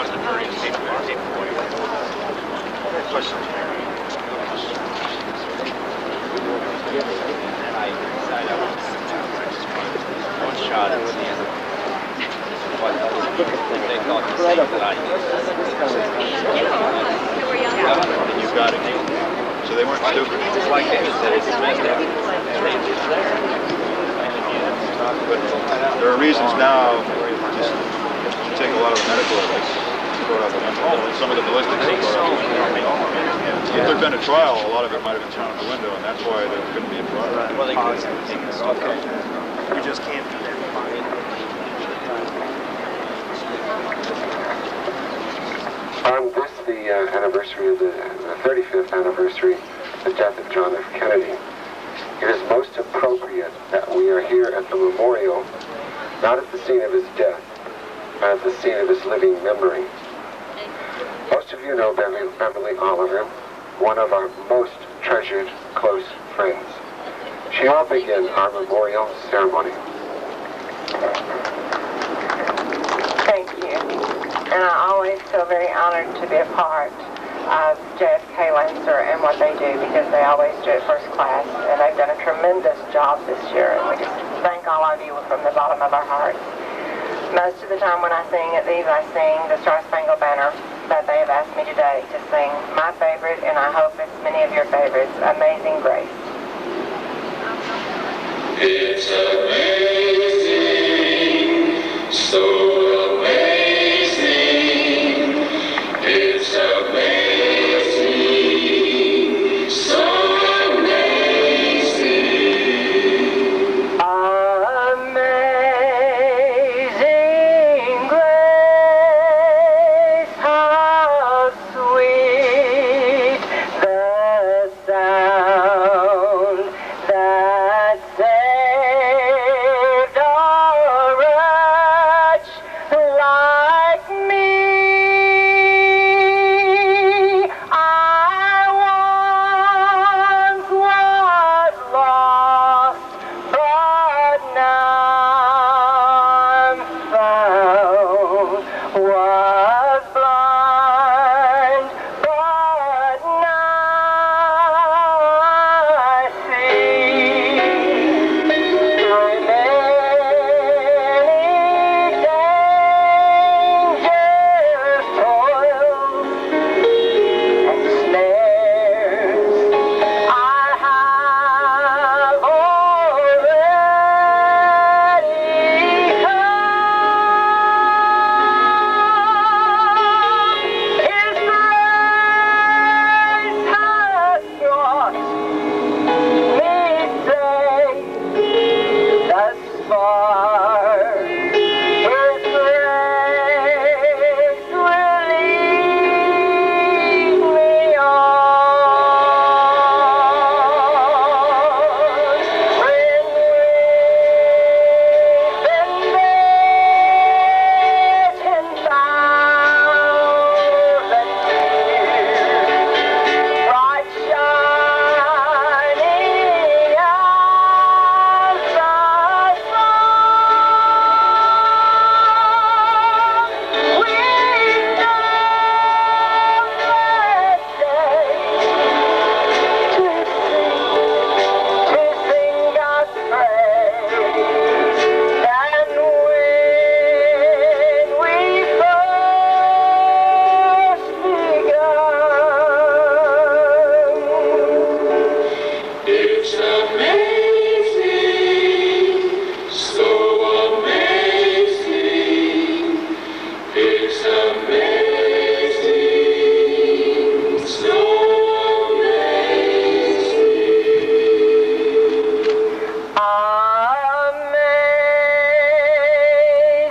was the first question. And I decided I wanted to sit down. I just wanted one shot at the end. But they thought the same that I used. And you got it. So they weren't stupid. It's like they said, it's messed up. But there are reasons now just to take a lot of the medical evidence, throw it out the window. Some of the ballistics are thrown out the window. If there'd been a trial, a lot of it might have been thrown out the window, and that's why there couldn't be a trial. Well, they could have taken this stuff out. You just can't do that. On this, the anniversary of the 35th anniversary of the death of John F. Kennedy, it is most appropriate that we are here at the memorial, not at the scene of his death, but at the scene of his living memory. Most of you know Beverly Oliver, one of our most treasured close friends. She will begin our memorial ceremony. Thank you. And I always feel very honored to be a part of JFK Lancer and what they do, because they always do it first class, and they've done a tremendous job this year, and we just thank all of you from the bottom of our hearts. Most of the time when I sing at these, I sing the Star Spangled Banner that they have asked me today to sing, my favorite, and I hope it's many of your favorites, Amazing Grace. It's amazing, so amazing, it's amazing, so amazing. Amazing grace, how sweet the sound that saved a wretch like me. I once was lost, but now I'm found. Was blind, but now I see. Through many dangers, toils, and snares, I have already come. His grace has brought me safe thus far. His grace will lead me on. When we've been there 10,000 years, bright shining as the sun, we know that day to sing God's praise. And when we first begun, it's amazing, so amazing, it's amazing, so amazing.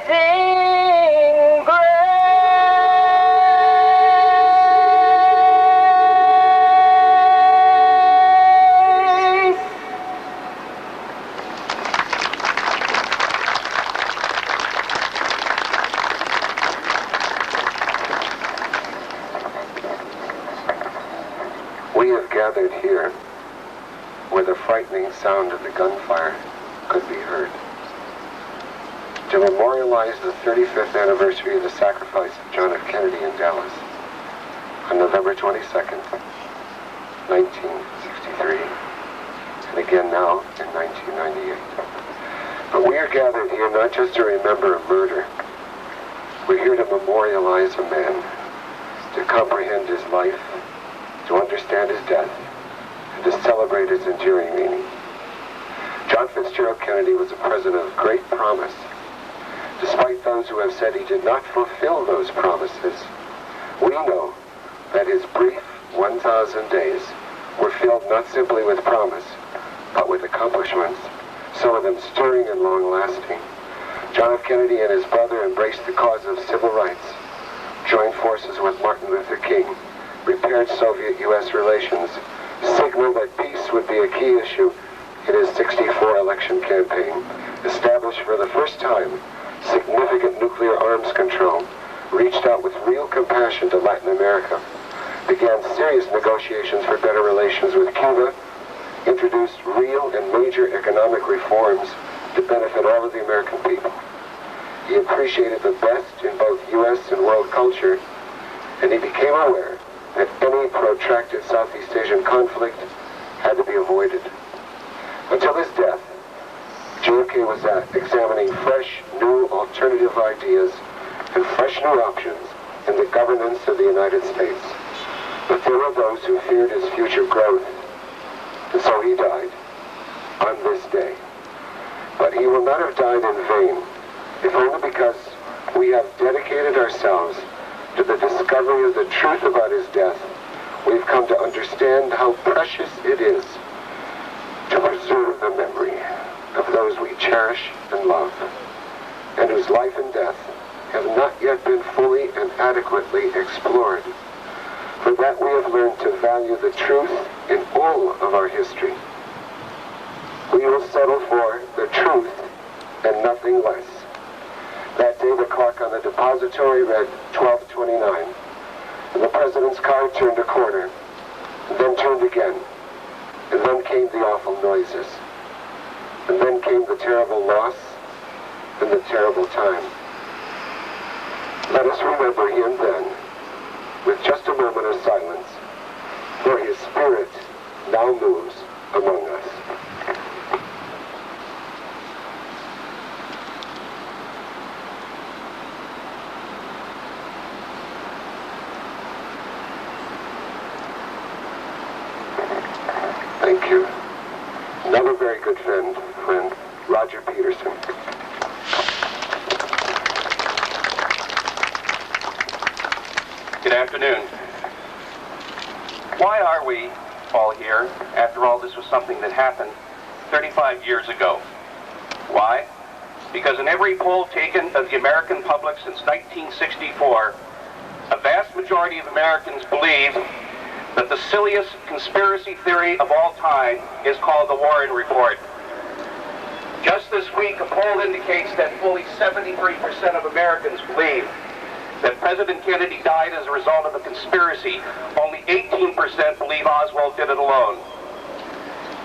Amazing grace. We have gathered here where the frightening sound of the gunfire could be heard. to memorialize the 35th anniversary of the sacrifice of John F. Kennedy in Dallas on November 22nd, 1963, and again now in 1998. But we are gathered here not just to remember a murder. We're here to memorialize a man, to comprehend his life, to understand his death, and to celebrate its enduring meaning. John Fitzgerald Kennedy was a president of great promise. Despite those who have said he did not fulfill those promises, we know that his brief 1,000 days were filled not simply with promise, but with accomplishments, some of them stirring and long-lasting. John F. Kennedy and his brother embraced the cause of civil rights, joined forces with Martin Luther King, repaired Soviet-U.S. relations, signaled that peace would be a key issue in his '64 election campaign, established for the first time significant nuclear arms control, reached out with real compassion to Latin America, began serious negotiations for better relations with Cuba, introduced real and major economic reforms to benefit all of the American people. He appreciated the best in both U.S. and world culture, and he became aware that any protracted Southeast Asian conflict had to be avoided. Until his death, JFK was examining fresh, new alternative ideas and fresh new options in the governance of the United States. But there were those who feared his future growth, and so he died on this day. But he will not have died in vain, if only because we have dedicated ourselves to the discovery of the truth about his death. We've come to understand how precious it is to preserve the memory of those we cherish and love, and whose life and death have not yet been fully and adequately explored. For that we have learned to value the truth in all of our history. We will settle for the truth and nothing less. That day the clock on the depository read 12:29, and the president's car turned a corner, and then turned again, and then came the awful noises, and then came the terrible loss and the terrible time. Let us remember him then, with just a moment of silence, for his spirit now moves among us. Thank you. Another very good friend, Roger Peterson. Good afternoon. Why are we all here? After all, this was something that happened 35 years ago. Why? Because in every poll taken of the American public since 1964, a vast majority of Americans believe that the silliest conspiracy theory of all time is called the Warren Report. Just this week, a poll indicates that fully 73% of Americans believe that President Kennedy died as a result of a conspiracy. Only 18% believe Oswald did it alone.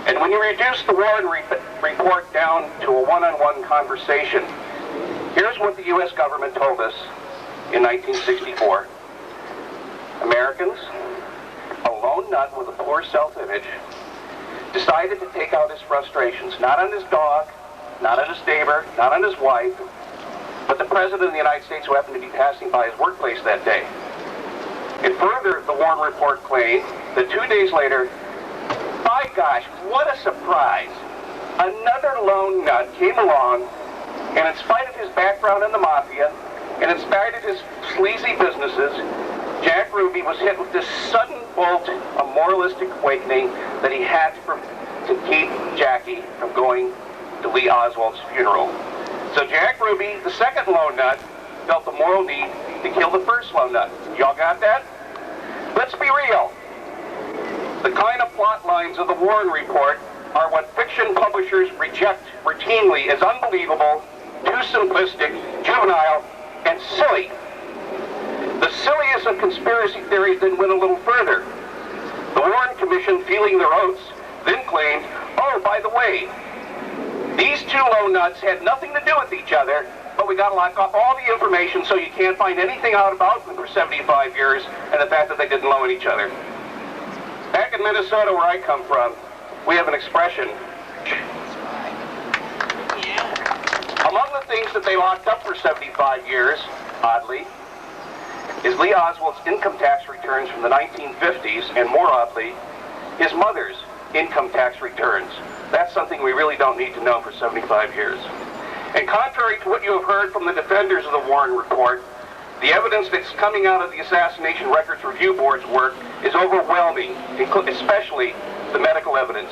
And when you reduce the Warren Report down to a one-on-one conversation, here's what the U.S. government told us in 1964. Americans, a lone nut with a poor self-image, decided to take out his frustrations, not on his dog, not on his neighbor, not on his wife, but the President of the United States who happened to be passing by his workplace that day. And further, the Warren Report claimed that 2 days later, by gosh, what a surprise, another lone nut came along, and in spite of his background in the mafia, and in spite of his sleazy businesses, Jack Ruby was hit with this sudden bolt of moralistic awakening that he had to keep Jackie from going to Lee Oswald's funeral. So Jack Ruby, the second lone nut, felt the moral need to kill the first lone nut. Y'all got that? Let's be real. The kind of plot lines of the Warren Report are what fiction publishers reject routinely as unbelievable, too simplistic, juvenile, and silly. The silliest of conspiracy theories then went a little further. The Warren Commission, feeling their oaths, then claimed, oh, by the way, these two lone nuts had nothing to do with each other, but we got to lock up all the information so you can't find anything out about them for 75 years, and the fact that they didn't loan each other. Back in Minnesota, where I come from, we have an expression. Among the things that they locked up for 75 years, oddly, is Lee Oswald's income tax returns from the 1950s, and more oddly, his mother's income tax returns. That's something we really don't need to know for 75 years. And contrary to what you have heard from the defenders of the Warren Report, the evidence that's coming out of the Assassination Records Review Board's work is overwhelming, especially the medical evidence.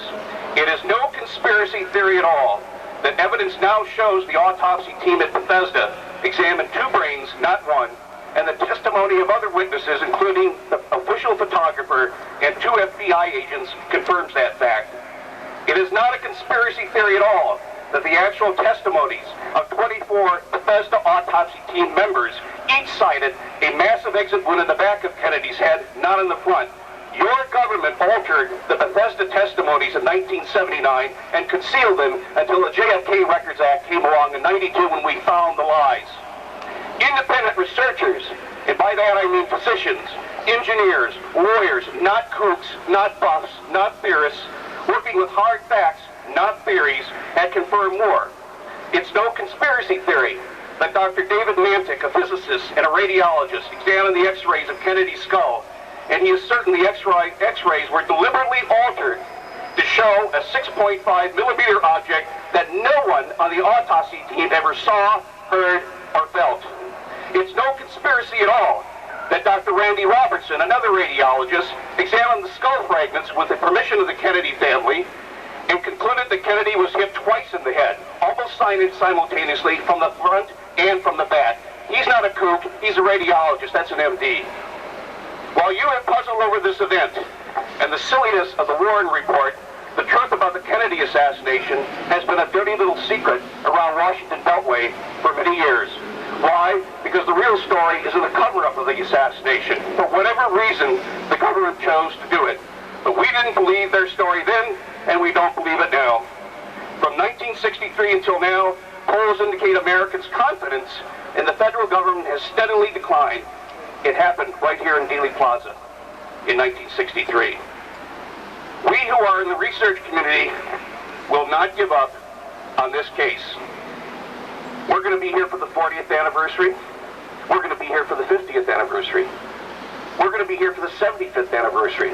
It is no conspiracy theory at all that evidence now shows the autopsy team at Bethesda examined 2 brains, not 1, and the testimony of other witnesses, including the official photographer and 2 FBI agents, confirms that fact. It is not a conspiracy theory at all that the actual testimonies of 24 Bethesda autopsy team members each cited a massive exit wound in the back of Kennedy's head, not in the front. Your government altered the Bethesda testimonies in 1979 and concealed them until the JFK Records Act came along in '92 when we found the lies. Independent researchers, and by that I mean physicians, engineers, lawyers, not kooks, not buffs, not theorists, working with hard facts, not theories, had confirmed more. It's no conspiracy theory that Dr. David Mantic, a physicist and a radiologist, examined the x-rays of Kennedy's skull, and he is certain the x-rays were deliberately altered to show a 6.5 millimeter object that no one on the autopsy team ever saw, heard, or felt. It's no conspiracy at all that Dr. Randy Robertson, another radiologist, examined the skull fragments with the permission of the Kennedy family and concluded that Kennedy was hit twice in the head, almost simultaneously from the front and from the back. He's not a kook, he's a radiologist, that's an MD. While you have puzzled over this event and the silliness of the Warren Report, the truth about the Kennedy assassination has been a dirty little secret around Washington Beltway for many years. Why? Because the real story is in the cover-up of the assassination. For whatever reason, the government chose to do it. But we didn't believe their story then, and we don't believe it now. From 1963 until now, polls indicate Americans' confidence in the federal government has steadily declined. It happened right here in Dealey Plaza in 1963. We who are in the research community will not give up on this case. We're going to be here for the 40th anniversary. We're going to be here for the 50th anniversary. We're going to be here for the 75th anniversary.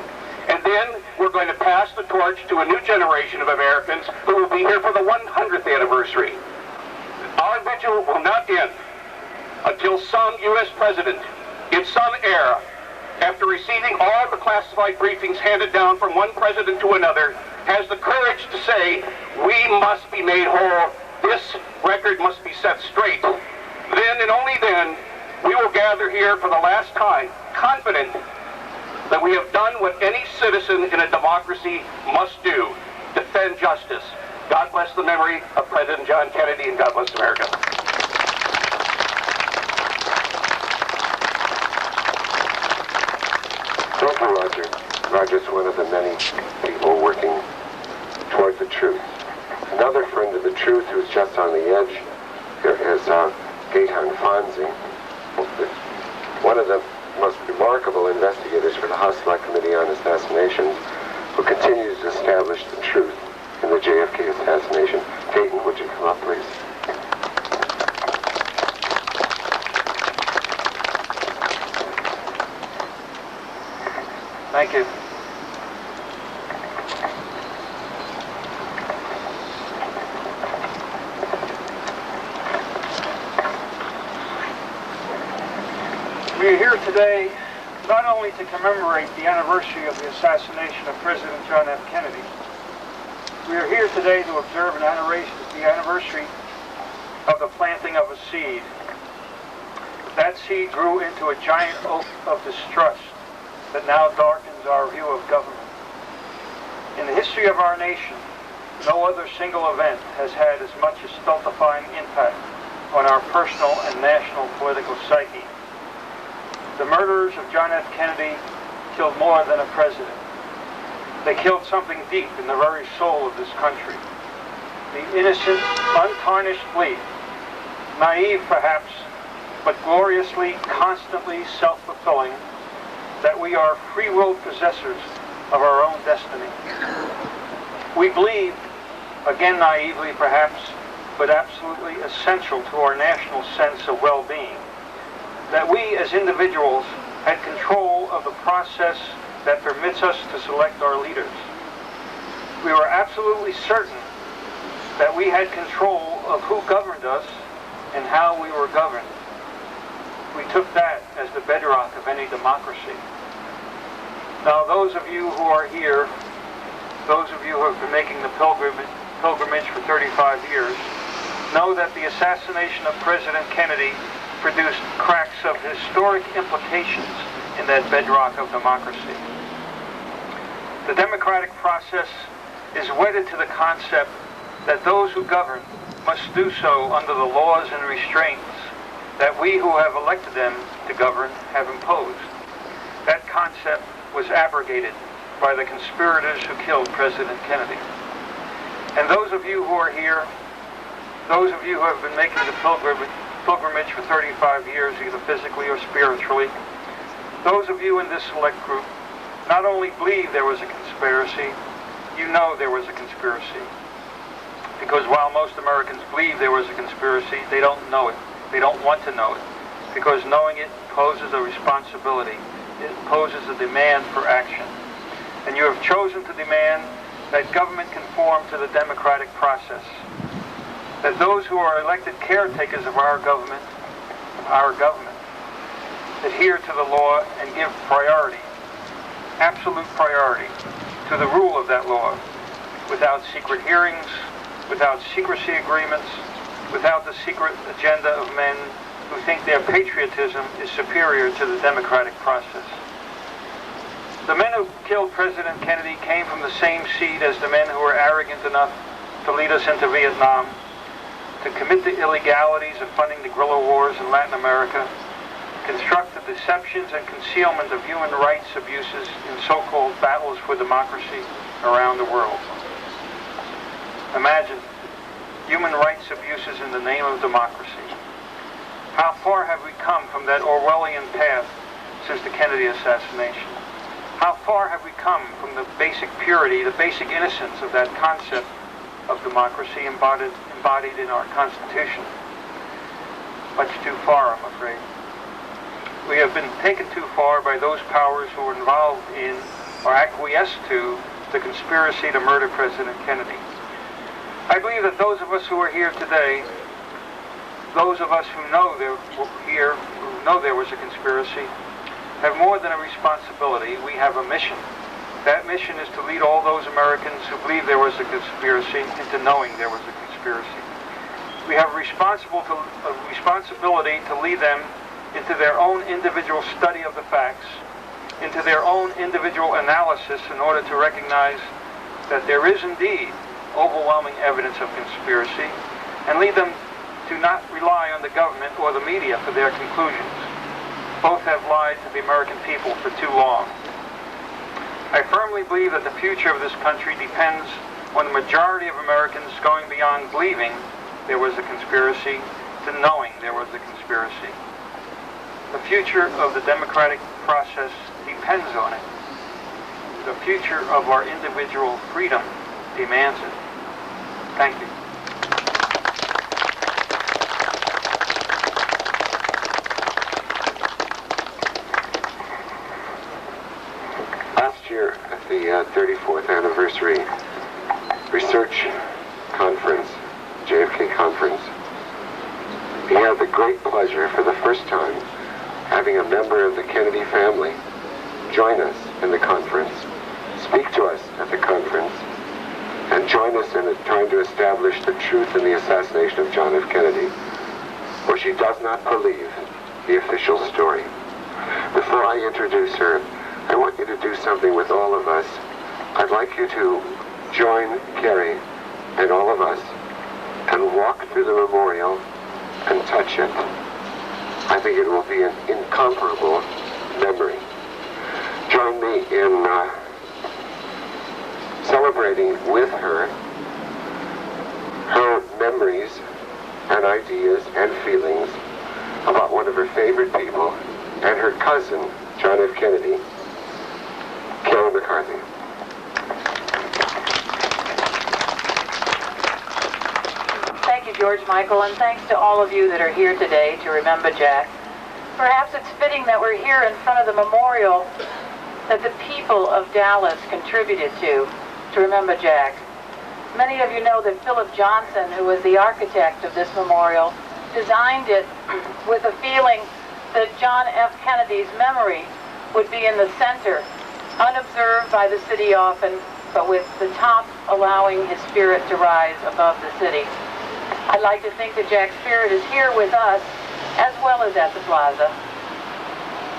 And then we're going to pass the torch to a new generation of Americans who will be here for the 100th anniversary. Our vigil will not end until some U.S. president, in some era, after receiving all the classified briefings handed down from one president to another, has the courage to say, we must be made whole, this record must be set straight. Then and only then, we will gather here for the last time, confident that we have done what any citizen in a democracy must do, defend justice. God bless the memory of President John Kennedy, and God bless America. Thank you, Roger. Roger's one of the many people working toward the truth. Another friend of the truth who's just on the edge here is Gaetan Fonzie, one of the most remarkable investigators for the House Select Committee on Assassinations, who continues to establish the truth in the JFK assassination. Gaetan, would you come up, please? Thank you. We are here today not only to commemorate the anniversary of the assassination of President John F. Kennedy. We are here today to observe the anniversary of the planting of a seed. That seed grew into a giant oak of distrust that now darkens our view of government. In the history of our nation, no other single event has had as much a stultifying impact on our personal and national political psyche. The murderers of John F. Kennedy killed more than a president. They killed something deep in the very soul of this country. The innocent, untarnished belief naive perhaps, but gloriously, constantly self-fulfilling, that we are free-willed possessors of our own destiny. We believe, again naively perhaps, but absolutely essential to our national sense of well-being, that we as individuals had control of the process that permits us to select our leaders. We were absolutely certain that we had control of who governed us and how we were governed. We took that as the bedrock of any democracy. Now, those of you who are here, those of you who have been making the pilgrimage for 35 years, know that the assassination of President Kennedy produced cracks of historic implications in that bedrock of democracy. The democratic process is wedded to the concept that those who govern must do so under the laws and restraints that we who have elected them to govern have imposed. That concept was abrogated by the conspirators who killed President Kennedy. And those of you who are here, those of you who have been making the pilgrimage for 35 years, either physically or spiritually, those of you in this select group not only believe there was a conspiracy, you know there was a conspiracy. Because while most Americans believe there was a conspiracy, they don't know it. They don't want to know it. Because knowing it poses a responsibility. It poses a demand for action. And you have chosen to demand that government conform to the democratic process. That those who are elected caretakers of our government, adhere to the law and give priority, absolute priority, to the rule of that law, without secret hearings, without secrecy agreements, without the secret agenda of men who think their patriotism is superior to the democratic process. The men who killed President Kennedy came from the same seed as the men who were arrogant enough to lead us into Vietnam, to commit the illegalities of funding the guerrilla wars in Latin America, construct the deceptions and concealment of human rights abuses in so-called battles for democracy around the world. Imagine human rights abuses in the name of democracy. How far have we come from that Orwellian path since the Kennedy assassination? How far have we come from the basic purity, the basic innocence of that concept of democracy embodied in our Constitution? Much too far, I'm afraid. We have been taken too far by those powers who were involved in or acquiesced to the conspiracy to murder President Kennedy. I believe that those of us who are here today, those of us who know there was a conspiracy, have more than a responsibility. We have a mission. That mission is to lead all those Americans who believe there was a conspiracy into knowing there was a conspiracy. We have a responsibility to lead them into their own individual study of the facts, into their own individual analysis in order to recognize that there is indeed overwhelming evidence of conspiracy, and lead them to not rely on the government or the media for their conclusions. Both have lied to the American people for too long. I firmly believe that the future of this country depends on the majority of Americans going beyond believing there was a conspiracy to knowing there was a conspiracy. The future of the democratic process depends on it. The future of our individual freedom demands it. Thank you. Last year at the 34th anniversary research conference, JFK conference, we had the great pleasure for the first time having a member of the Kennedy family join us in the conference, speak to us at the conference, and join us in trying to establish the truth in the assassination of John F. Kennedy, for she does not believe the official story. Before I introduce her, I want you to do something with all of us. I'd like you to join Carrie and all of us and walk through the memorial and touch it. I think it will be an incomparable memory. Join me in celebrating with her her memories and ideas and feelings about one of her favorite people and her cousin, John F. Kennedy, Karen McCarthy. Thank you, George Michael, and thanks to all of you that are here today to remember Jack. Perhaps it's fitting that we're here in front of the memorial that the people of Dallas contributed to remember Jack. Many of you know that Philip Johnson, who was the architect of this memorial, designed it with a feeling that John F. Kennedy's memory would be in the center, unobserved by the city often, but with the top allowing his spirit to rise above the city. I'd like to think that Jack's spirit is here with us, as well as at the Plaza.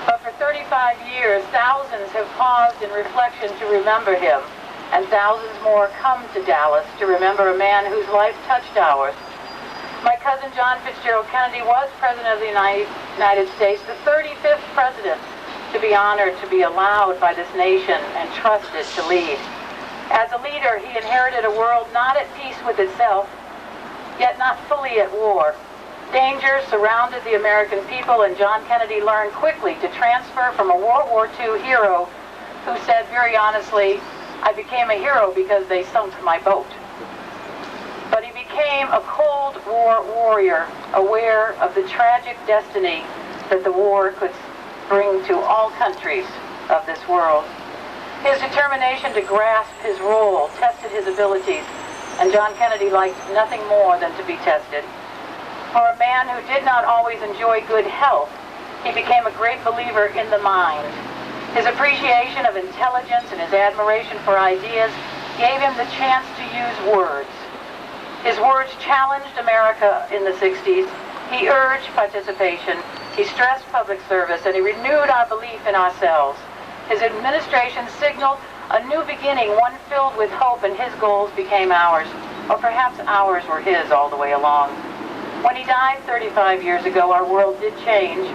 But for 35 years, thousands have paused in reflection to remember him, and thousands more come to Dallas to remember a man whose life touched ours. My cousin John Fitzgerald Kennedy was President of the United States, the 35th president to be honored to be allowed by this nation and trusted to lead. As a leader, he inherited a world not at peace with itself, yet not fully at war. Danger surrounded the American people, and John Kennedy learned quickly to transfer from a World War II hero who said very honestly, "I became a hero because they sunk my boat." But he became a Cold War warrior, aware of the tragic destiny that the war could bring to all countries of this world. His determination to grasp his role tested his abilities, and John Kennedy liked nothing more than to be tested. For a man who did not always enjoy good health, he became a great believer in the mind. His appreciation of intelligence and his admiration for ideas gave him the chance to use words. His words challenged America in the 60s. He urged participation, he stressed public service, and he renewed our belief in ourselves. His administration signaled a new beginning, one filled with hope, and his goals became ours. Or perhaps ours were his all the way along. When he died 35 years ago, our world did change.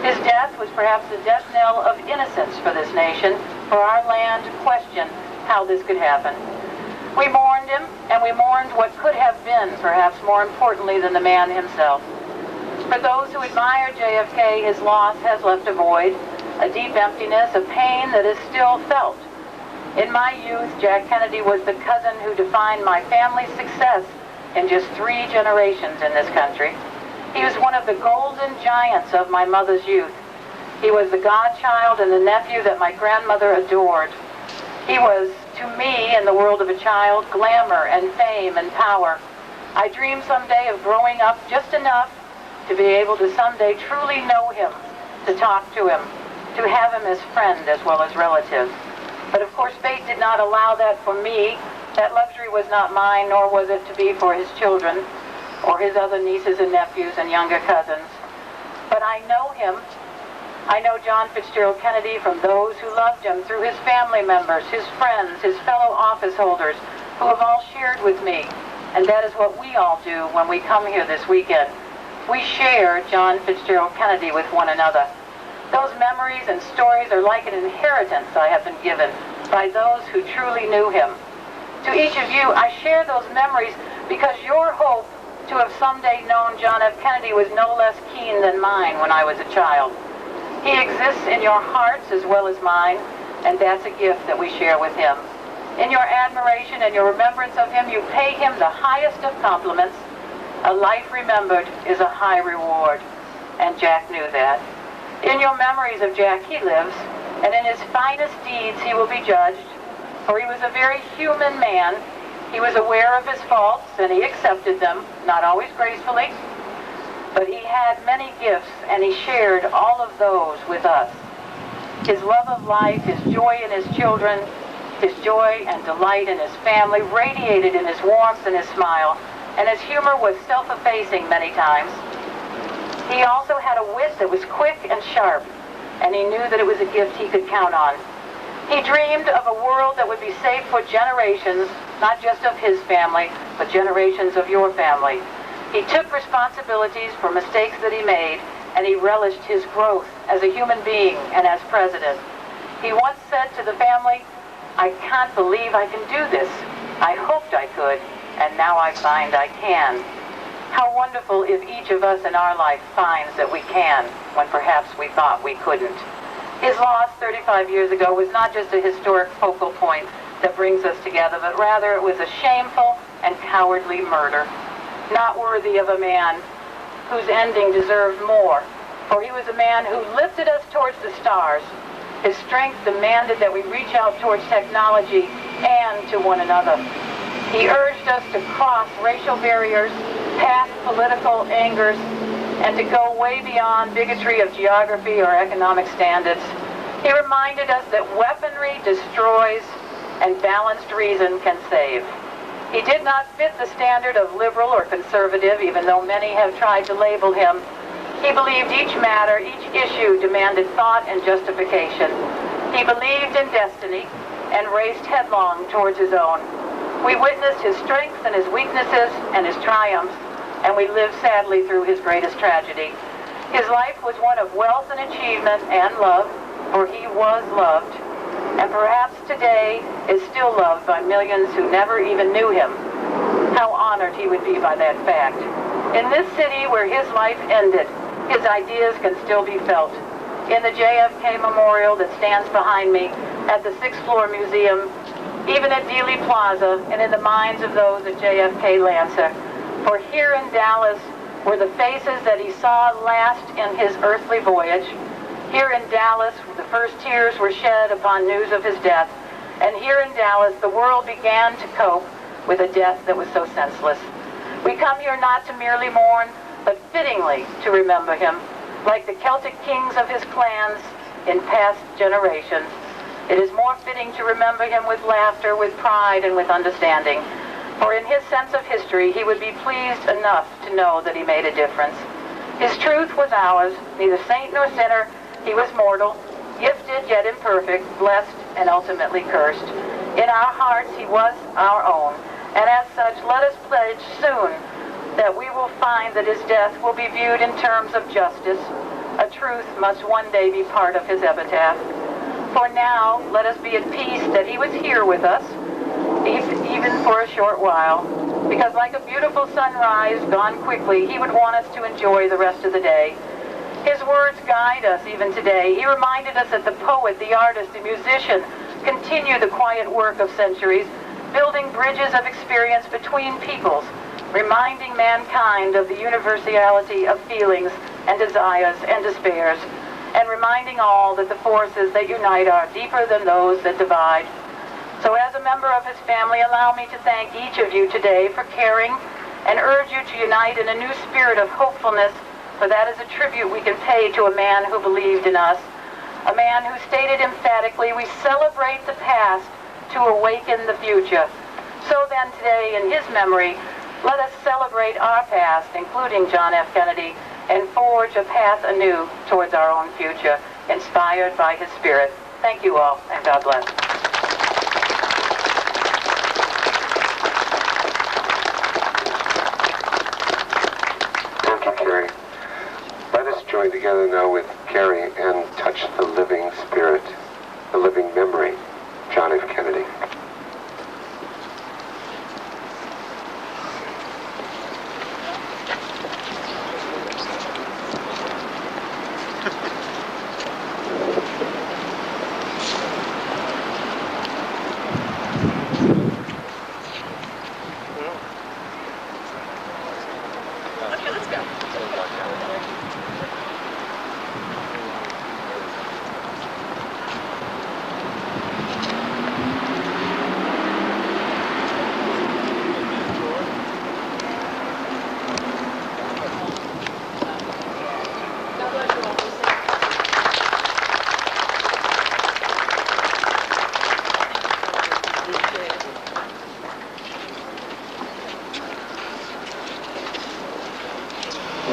His death was perhaps the death knell of innocence for this nation, for our land to question how this could happen. We mourned him, and we mourned what could have been, perhaps more importantly than the man himself. For those who admire JFK, his loss has left a void, a deep emptiness, a pain that is still felt. In my youth, Jack Kennedy was the cousin who defined my family's success in just 3 generations in this country. He was one of the golden giants of my mother's youth. He was the godchild and the nephew that my grandmother adored. He was, to me, in the world of a child, glamour and fame and power. I dreamed someday of growing up just enough to be able to someday truly know him, to talk to him, to have him as friend as well as relative. But of course, fate did not allow that for me. That luxury was not mine, nor was it to be for his children, or his other nieces and nephews and younger cousins. But I know him. I know John Fitzgerald Kennedy from those who loved him, through his family members, his friends, his fellow office holders, who have all shared with me. And that is what we all do when we come here this weekend. We share John Fitzgerald Kennedy with one another. Those memories and stories are like an inheritance I have been given by those who truly knew him. To each of you, I share those memories because your hope to have someday known John F. Kennedy was no less keen than mine when I was a child. He exists in your hearts as well as mine, and that's a gift that we share with him. In your admiration and your remembrance of him, you pay him the highest of compliments. A life remembered is a high reward, and Jack knew that. In your memories of Jack, he lives, and in his finest deeds he will be judged, for he was a very human man. He was aware of his faults, and he accepted them, not always gracefully, but he had many gifts, and he shared all of those with us. His love of life, his joy in his children, his joy and delight in his family radiated in his warmth and his smile, and his humor was self-effacing many times. He also had a wit that was quick and sharp, and he knew that it was a gift he could count on. He dreamed of a world that would be safe for generations, not just of his family, but generations of your family. He took responsibilities for mistakes that he made, and he relished his growth as a human being and as president. He once said to the family, "I can't believe I can do this. I hoped I could, and now I find I can." How wonderful if each of us in our life finds that we can when perhaps we thought we couldn't. His loss 35 years ago was not just a historic focal point that brings us together, but rather it was a shameful and cowardly murder, not worthy of a man whose ending deserved more, for he was a man who lifted us towards the stars. His strength demanded that we reach out towards technology and to one another. He urged us to cross racial barriers, past political angers, and to go way beyond bigotry of geography or economic standards. He reminded us that weaponry destroys and balanced reason can save. He did not fit the standard of liberal or conservative, even though many have tried to label him. He believed each matter, each issue demanded thought and justification. He believed in destiny and raced headlong towards his own. We witnessed his strengths and his weaknesses and his triumphs, and we lived sadly through his greatest tragedy. His life was one of wealth and achievement and love, for he was loved, and perhaps today is still loved by millions who never even knew him. How honored he would be by that fact. In this city where his life ended, his ideas can still be felt. In the JFK Memorial that stands behind me at the 6th floor museum, even at Dealey Plaza, and in the minds of those at JFK Lancer. For here in Dallas were the faces that he saw last in his earthly voyage. Here in Dallas, the first tears were shed upon news of his death. And here in Dallas, the world began to cope with a death that was so senseless. We come here not to merely mourn, but fittingly to remember him, like the Celtic kings of his clans in past generations. It is more fitting to remember him with laughter, with pride, and with understanding. For in his sense of history, he would be pleased enough to know that he made a difference. His truth was ours, neither saint nor sinner. He was mortal, gifted yet imperfect, blessed and ultimately cursed. In our hearts, he was our own. And as such, let us pledge soon that we will find that his death will be viewed in terms of justice. A truth must one day be part of his epitaph. For now, let us be at peace that he was here with us, even for a short while, because like a beautiful sunrise gone quickly, he would want us to enjoy the rest of the day. His words guide us even today. He reminded us that the poet, the artist, the musician continue the quiet work of centuries, building bridges of experience between peoples, reminding mankind of the universality of feelings and desires and despairs, and reminding all that the forces that unite are deeper than those that divide. So as a member of his family, allow me to thank each of you today for caring and urge you to unite in a new spirit of hopefulness, for that is a tribute we can pay to a man who believed in us, a man who stated emphatically, we celebrate the past to awaken the future. So then today, in his memory, let us celebrate our past, including John F. Kennedy, and forge a path anew towards our own future, inspired by his spirit. Thank you all, and God bless. Thank you, Carrie. Let us join together now with Carrie and touch the living spirit, the living memory, John F. Kennedy.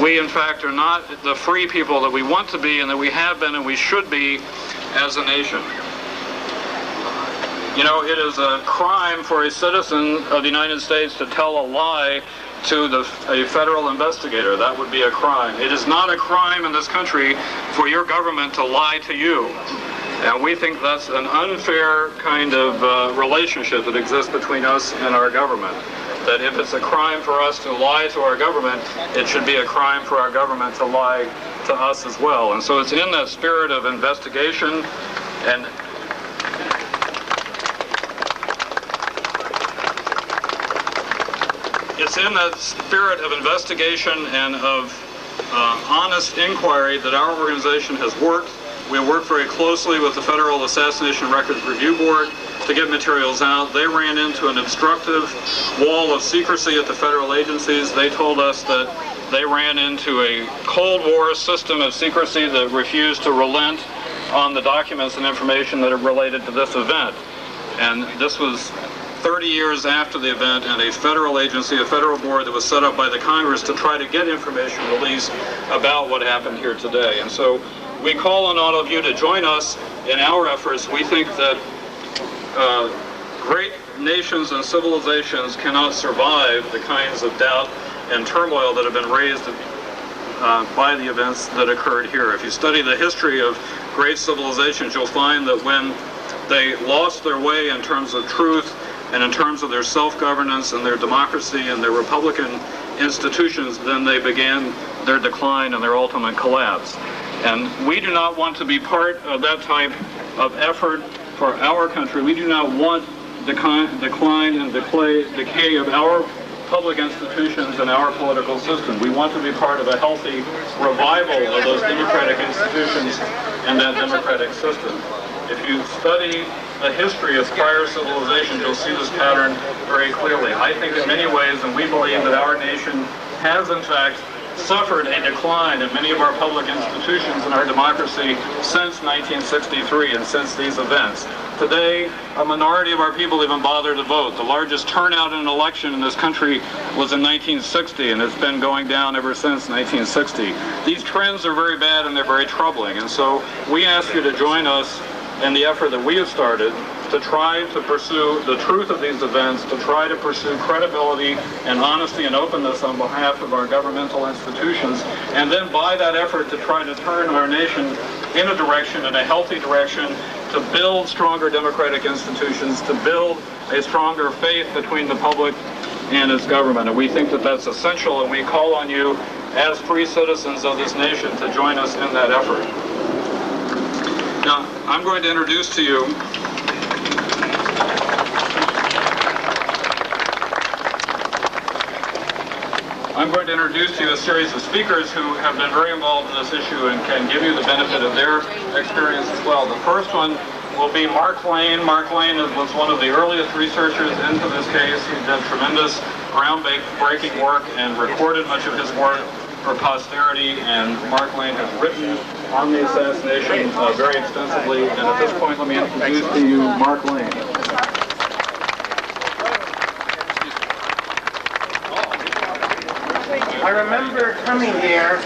We, in fact, are not the free people that we want to be and that we have been and we should be as a nation. You know, it is a crime for a citizen of the United States to tell a lie to a federal investigator. That would be a crime. It is not a crime in this country for your government to lie to you. And we think that's an unfair kind of relationship that exists between us and our government. that if it's a crime for us to lie to our government, it should be a crime for our government to lie to us as well. And so it's in that spirit of investigation and of honest inquiry that our organization has worked. We worked very closely with the Federal Assassination Records Review Board to get materials out. They ran into an obstructive wall of secrecy at the federal agencies. They told us that they ran into a Cold War system of secrecy that refused to relent on the documents and information that are related to this event. And this was 30 years after the event, and a federal agency, a federal board that was set up by the Congress to try to get information released about what happened here today. And so we call on all of you to join us in our efforts. We think that great nations and civilizations cannot survive the kinds of doubt and turmoil that have been raised by the events that occurred here. If you study the history of great civilizations, you'll find that when they lost their way in terms of truth and in terms of their self-governance and their democracy and their republican institutions, then they began their decline and their ultimate collapse. And we do not want to be part of that type of effort for our country. We do not want decline and decay of our public institutions and our political system. We want to be part of a healthy revival of those democratic institutions and that democratic system. If you study the history of prior civilizations, you'll see this pattern very clearly. I think in many ways, and we believe that our nation has in fact suffered a decline in many of our public institutions and our democracy since 1963 and since these events. Today, a minority of our people even bother to vote. The largest turnout in an election in this country was in 1960, and it's been going down ever since 1960. These trends are very bad and they're very troubling, and so we ask you to join us in the effort that we have started to try to pursue the truth of these events, to try to pursue credibility and honesty and openness on behalf of our governmental institutions, and then by that effort to try to turn our nation in a direction, in a healthy direction, to build stronger democratic institutions, to build a stronger faith between the public and its government. And we think that that's essential, and we call on you as free citizens of this nation to join us in that effort. Now, I'm going to introduce to you a series of speakers who have been very involved in this issue and can give you the benefit of their experience as well. The first one will be Mark Lane. Mark Lane was one of the earliest researchers into this case. He did tremendous groundbreaking work and recorded much of his work for posterity, and Mark Lane has written on the assassination very extensively. And at this point, let me introduce to you Mark Lane. I remember coming here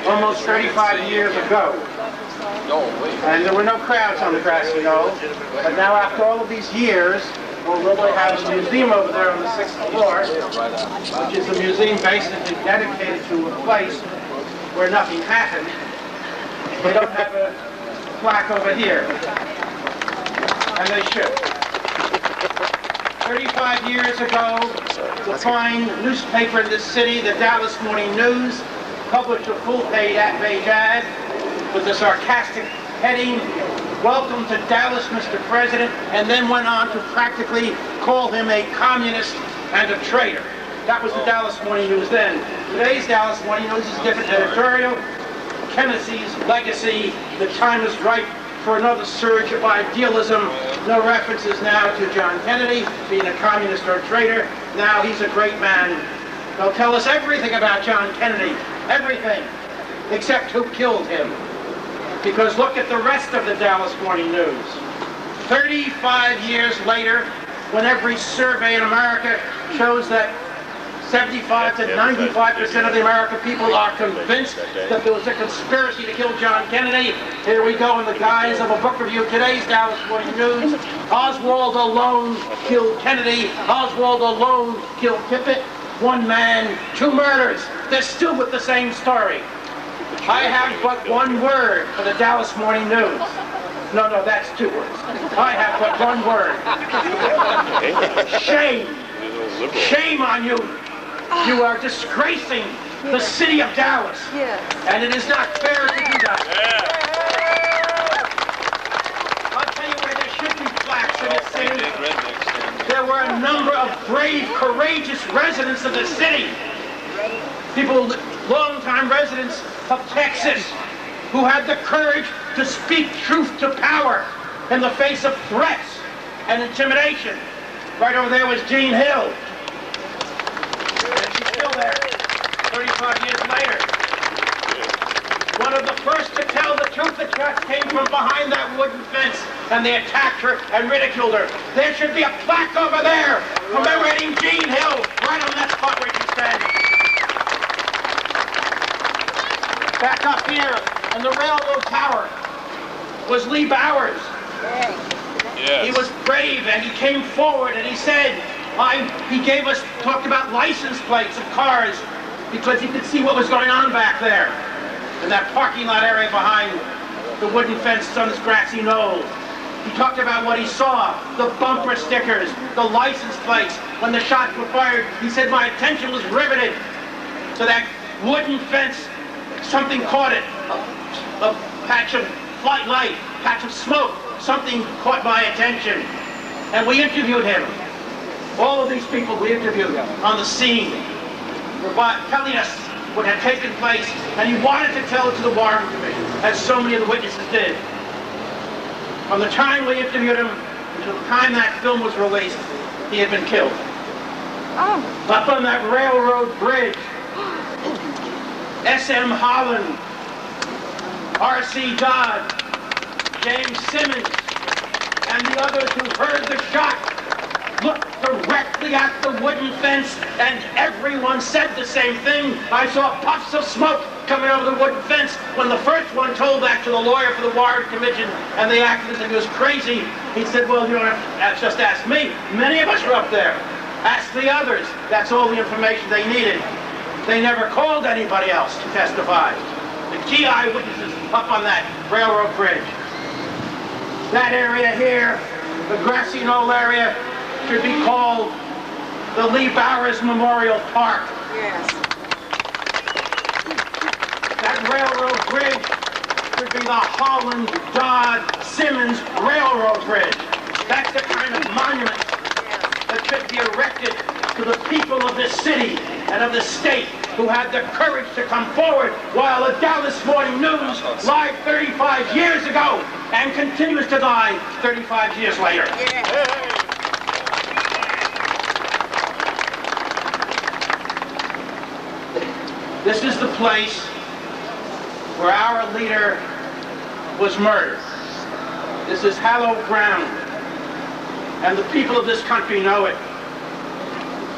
almost 35 years ago, and there were no crowds on the grassy knoll. But now, after all of these years, we'll literally have a museum over there on the 6th floor, which is a museum basically dedicated to a place where nothing happened. They don't have a plaque over here, and they should. 35 years ago, the fine newspaper in this city, the Dallas Morning News, published a full-page ad with the sarcastic heading, "Welcome to Dallas, Mr. President," and then went on to practically call him a communist and a traitor. That was the Dallas Morning News then. Today's Dallas Morning News is different editorial. Kennedy's legacy, the time is ripe for another surge of idealism. No references now to John Kennedy being a communist or a traitor. Now he's a great man. They'll tell us everything about John Kennedy, everything, except who killed him. Because look at the rest of the Dallas Morning News. 35 years later, when every survey in America shows that 75 to 95% of the American people are convinced that there was a conspiracy to kill John Kennedy. Here we go in the guise of a book review. Today's Dallas Morning News. Oswald alone killed Kennedy. Oswald alone killed Tippit. One man, two murders. They're still with the same story. I have but one word for the Dallas Morning News. No, that's two words. I have but one word. Shame. Shame Shame on you. You are disgracing the city of Dallas. And it is not fair to do that. I'll tell you where there should be plaques in this city. There were a number of brave, courageous residents of the city. People, longtime residents of Texas, who had the courage to speak truth to power in the face of threats and intimidation. Right over there was Jean Hill. And she's still there, 35 years later. One of the first to tell the truth, the threats came from behind that wooden fence, and they attacked her and ridiculed her. There should be a plaque over there commemorating Jean Hill, right on that spot where she's standing. Back up here, on the railroad tower, was Lee Bowers. Yes. He was brave, and he came forward, and he said, talked about license plates of cars, because he could see what was going on back there, in that parking lot area behind the wooden fence on this grassy knoll. He talked about what he saw, the bumper stickers, the license plates. When the shots were fired, he said, my attention was riveted to that wooden fence. Something caught it, a patch of light, patch of smoke. Something caught my attention. And we interviewed him. All of these people we interviewed on the scene were telling us what had taken place, and he wanted to tell it to the Warren Commission, as so many of the witnesses did. From the time we interviewed him until the time that film was released, he had been killed. Up on that railroad bridge, S.M. Holland, R.C. Dodd, James Simmons, and the others who heard the shot looked directly at the wooden fence, and everyone said the same thing. I saw puffs of smoke coming over the wooden fence. When the first one told that to the lawyer for the Warren Commission, and they acted as if he was crazy, he said, well, you don't have to just ask me. Many of us were up there. Ask the others. That's all the information they needed. They never called anybody else to testify. The key eyewitnesses up on that railroad bridge. That area here, the grassy knoll area, should be called the Lee Bowers Memorial Park. Yes. That railroad bridge should be the Holland, Dodd, Simmons Railroad Bridge. That's the kind of monument that should be erected to the people of this city and of the state who had the courage to come forward while the Dallas Morning News lied 35 years ago and continues to lie 35 years later. This is the place where our leader was murdered. This is hallowed ground, and the people of this country know it.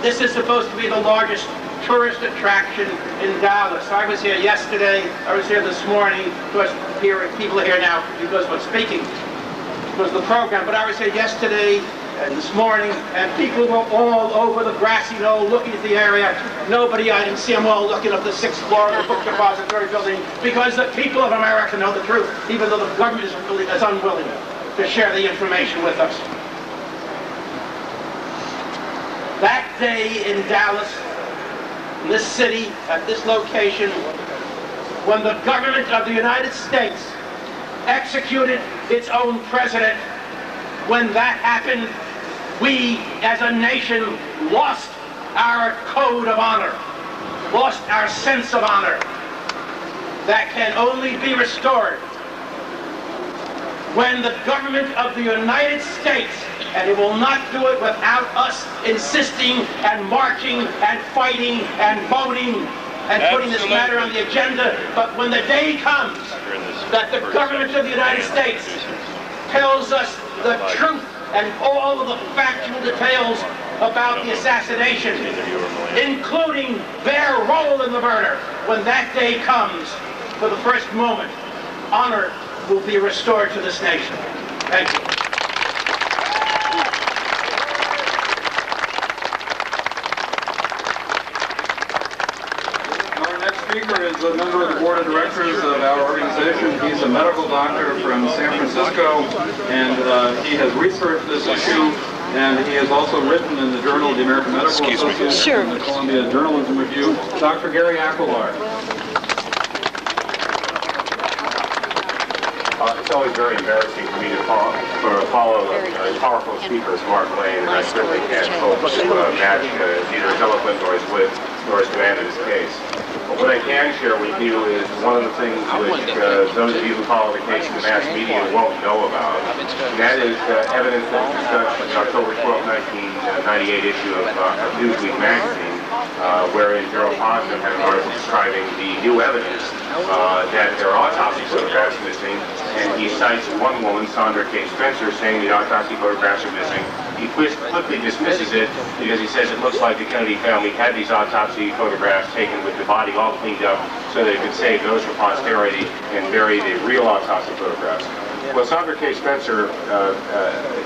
This is supposed to be the largest tourist attraction in Dallas. I was here yesterday, I was here this morning. Of course, people are here now because we're speaking, because of the program, but I was here yesterday and this morning, and people were all over the grassy knoll looking at the area. Nobody, I didn't see them all looking up the 6th floor of the book depository building, because the people of America know the truth, even though the government is unwilling to share the information with us. That day in Dallas, in this city, at this location, when the government of the United States executed its own president, when that happened, we as a nation lost our code of honor, lost our sense of honor. That can only be restored when the government of the United States, and it will not do it without us insisting and marching and fighting and voting and putting this matter on the agenda, but when the day comes that the government of the United States tells us the truth and all of the factual details about the assassination, including their role in the murder, when that day comes, for the first moment, honor will be restored to this nation. Thank you. Our next speaker is a member of the board of directors of our organization. He's a medical doctor from San Francisco, and he has researched this issue And he has also written in the Journal of the American Medical Association and the Columbia Journalism Review. Dr. Gary Aquilar. It's always very embarrassing for me to follow a powerful speaker as Mark Lane, and I certainly can't hope to match either his eloquence or his wit or his command of his case. But what I can share with you is one of the things which those of you who follow the case in the mass media won't know about, and that is evidence that was discussed in the October 12, 1998 issue of Newsweek magazine, wherein Gerald Posner had an article describing the new evidence that there are autopsy photographs missing, and he cites one woman, Sandra K. Spencer, saying the autopsy photographs are missing. He quickly dismisses it because he says it looks like the Kennedy family had these autopsy photographs taken with the body all cleaned up so they could save those for posterity and bury the real autopsy photographs. Well, Sandra K. Spencer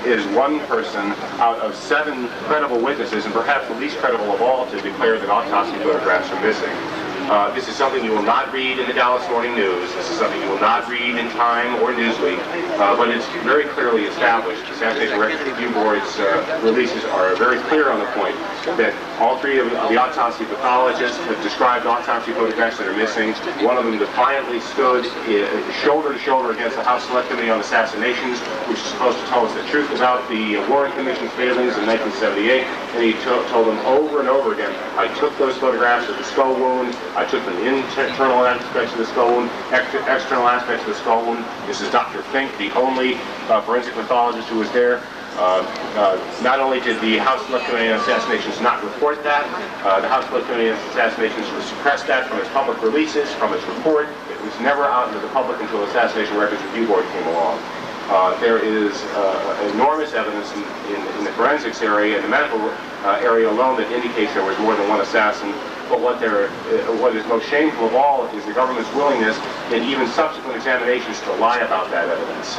is one person out of 7 credible witnesses, and perhaps the least credible of all, to declare that autopsy photographs are missing. This is something you will not read in the Dallas Morning News. This is something you will not read in Time or Newsweek, but it's very clearly established. The Assassination Records Review Board's releases are very clear on the point that all 3 of the autopsy pathologists have described autopsy photographs that are missing. One of them defiantly stood shoulder to shoulder against the House Select Committee on Assassinations, which is supposed to tell us the truth about the Warren Commission's failings in 1978, and he told them over and over again, I took those photographs of the skull wound, I took the internal aspects of the skull wound, external aspects of the skull wound. This is Dr. Fink, the only forensic pathologist who was there. Not only did the House Select Committee on Assassinations not report that, the House Select Committee on Assassinations suppressed that from its public releases, from its report. It was never out into the public until the Assassination Records Review Board came along. There is enormous evidence in the forensics area and the medical area alone that indicates there was more than one assassin. But what is most shameful of all is the government's willingness in even subsequent examinations to lie about that evidence.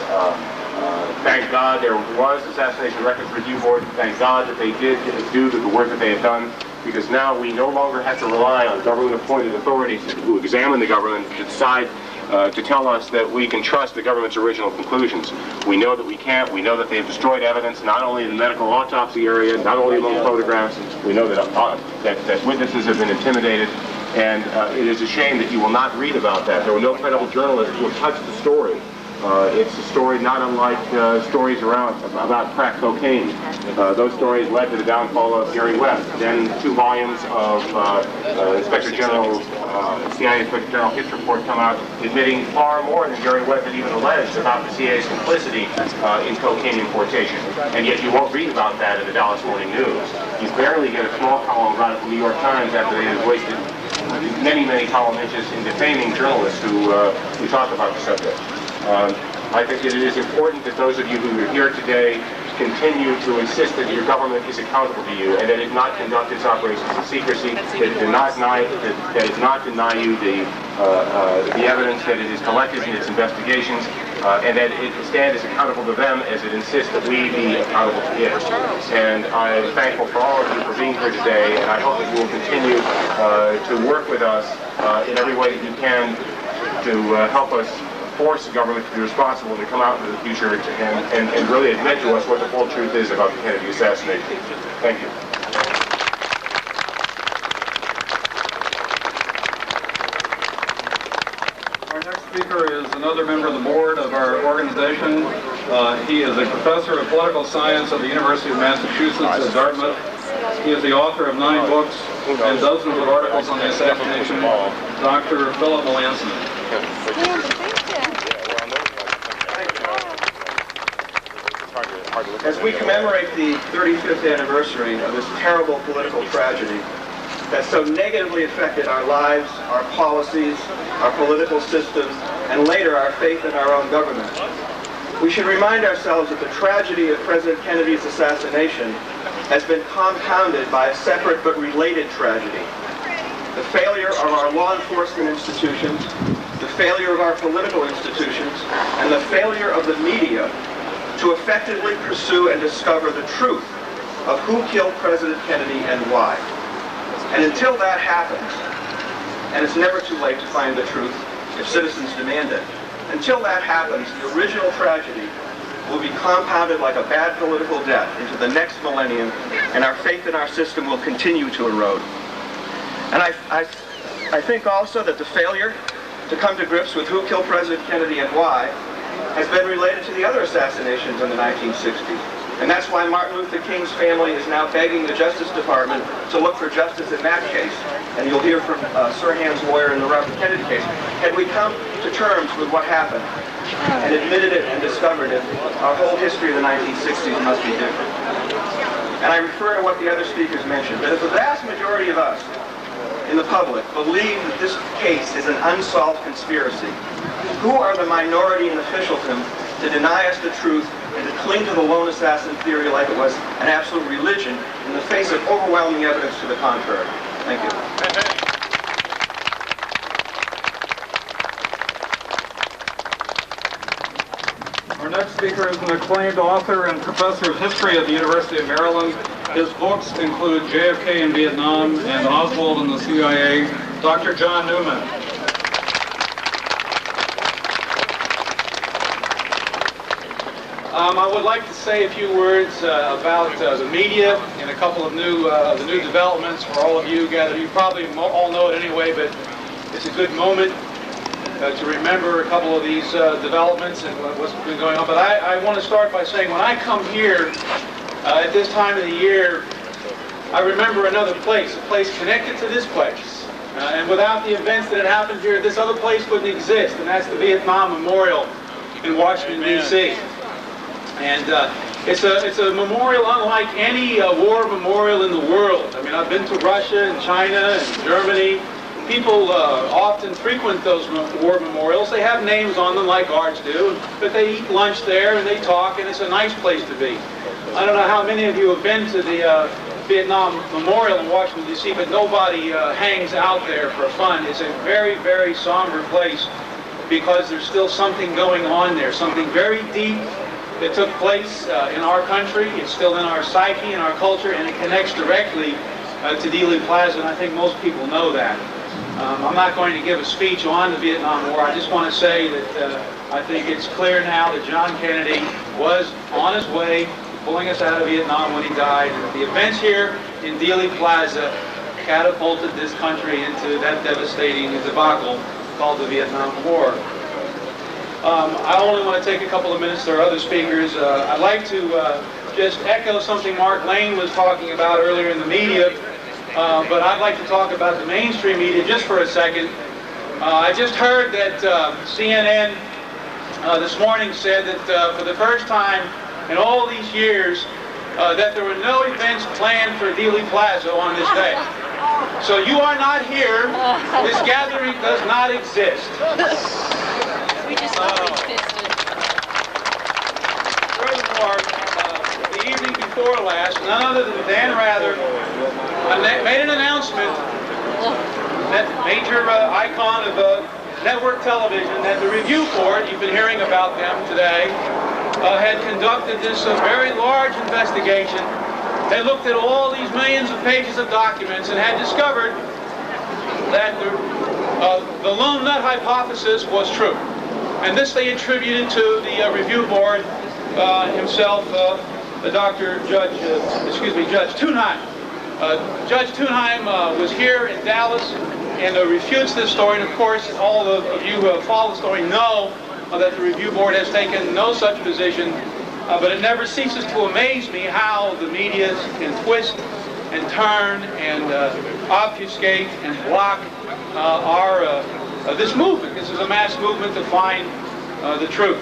Thank God there was Assassination Records Review Board. Thank God that they did do the work that they have done, because now we no longer have to rely on government-appointed authorities who examine the government to decide to tell us that we can trust the government's original conclusions. We know that we can't. We know that they have destroyed evidence, not only in the medical autopsy area, not only among photographs. We know that witnesses have been intimidated, and it is a shame that you will not read about that. There were no credible journalists who have touched the story. It's a story not unlike stories about crack cocaine. Those stories led to the downfall of Gary Webb. Then 2 volumes of Inspector General, CIA Inspector General Hitt's report come out admitting far more than Gary Webb had even alleged about the CIA's complicity in cocaine importation. And yet you won't read about that in the Dallas Morning News. You barely get a small column about it in the New York Times after they have wasted many, many column inches in defaming journalists who talk about the subject. I think that it is important that those of you who are here today continue to insist that your government is accountable to you and that it not conduct its operations in secrecy, that it not deny you the evidence that it has collected in its investigations, and that it stand as accountable to them as it insists that we be accountable to it. And I'm thankful for all of you for being here today, and I hope that you will continue to work with us in every way that you can to help us force the government to be responsible to come out into the future and really admit to us what the full truth is about the Kennedy assassination. Thank you. Our next speaker is another member of the board of our organization. He is a professor of political science at the University of Massachusetts at Dartmouth. He is the author of 9 books and dozens of articles on the assassination. Dr. Philip Melanson. As we commemorate the 35th anniversary of this terrible political tragedy that so negatively affected our lives, our policies, our political system, and later our faith in our own government, we should remind ourselves that the tragedy of President Kennedy's assassination has been compounded by a separate but related tragedy. The failure of our law enforcement institutions, the failure of our political institutions, and the failure of the media to effectively pursue and discover the truth of who killed President Kennedy and why. And until that happens, and it's never too late to find the truth if citizens demand it, until that happens, the original tragedy will be compounded like a bad political debt into the next millennium, and our faith in our system will continue to erode. And I think also that the failure to come to grips with who killed President Kennedy and why has been related to the other assassinations in the 1960s. And that's why Martin Luther King's family is now begging the Justice Department to look for justice in that case. And you'll hear from Sirhan's lawyer in the Robert Kennedy case. Had we come to terms with what happened and admitted it and discovered it, our whole history of the 1960s must be different. And I refer to what the other speakers mentioned, that if the vast majority of us in the public believe that this case is an unsolved conspiracy, who are the minority in officialdom to deny us the truth and to cling to the lone assassin theory like it was an absolute religion in the face of overwhelming evidence to the contrary? Thank you. Our next speaker is an acclaimed author and professor of history at the University of Maryland. His books include JFK in Vietnam and Oswald and the CIA, Dr. John Newman. I would like to say a few words about the media and a couple of the new developments for all of you gathered. You probably all know it anyway, but it's a good moment to remember a couple of these developments and what's been going on. But I want to start by saying when I come here at this time of the year, I remember another place, a place connected to this place. And without the events that had happened here, this other place wouldn't exist, and that's the Vietnam Memorial in Washington, D.C. And it's a memorial unlike any war memorial in the world. I mean, I've been to Russia and China and Germany. People often frequent those war memorials. They have names on them like ours do, but they eat lunch there and they talk, and it's a nice place to be. I don't know how many of you have been to the Vietnam Memorial in Washington, D.C., but nobody hangs out there for fun. It's a very, very somber place because there's still something going on there, something very deep that took place in our country. It's still in our psyche and our culture, and it connects directly to Dealey Plaza, and I think most people know that. I'm not going to give a speech on the Vietnam War. I just want to say that I think it's clear now that John Kennedy was on his way pulling us out of Vietnam when he died. And the events here in Dealey Plaza catapulted this country into that devastating debacle called the Vietnam War. I only want to take a couple of minutes. There are other speakers. I'd like to just echo something Mark Lane was talking about earlier in the media, but I'd like to talk about the mainstream media just for a second. I just heard that CNN this morning said that for the first time in all these years that there were no events planned for Dealey Plaza on this day. So you are not here. This gathering does not exist. We just existed. Furthermore, the evening before last, none other than Dan Rather made an announcement, that major icon of network television, that the Review Board, you've been hearing about them today, had conducted this very large investigation. They looked at all these millions of pages of documents and had discovered that the lone nut hypothesis was true. And this they attributed to the Review Board himself, Judge Thunheim. Judge Thunheim was here in Dallas and refutes this story. And of course, all of you who follow the story know that the Review Board has taken no such position. But it never ceases to amaze me how the media can twist and turn and obfuscate and block this movement. This is a mass movement to find the truth.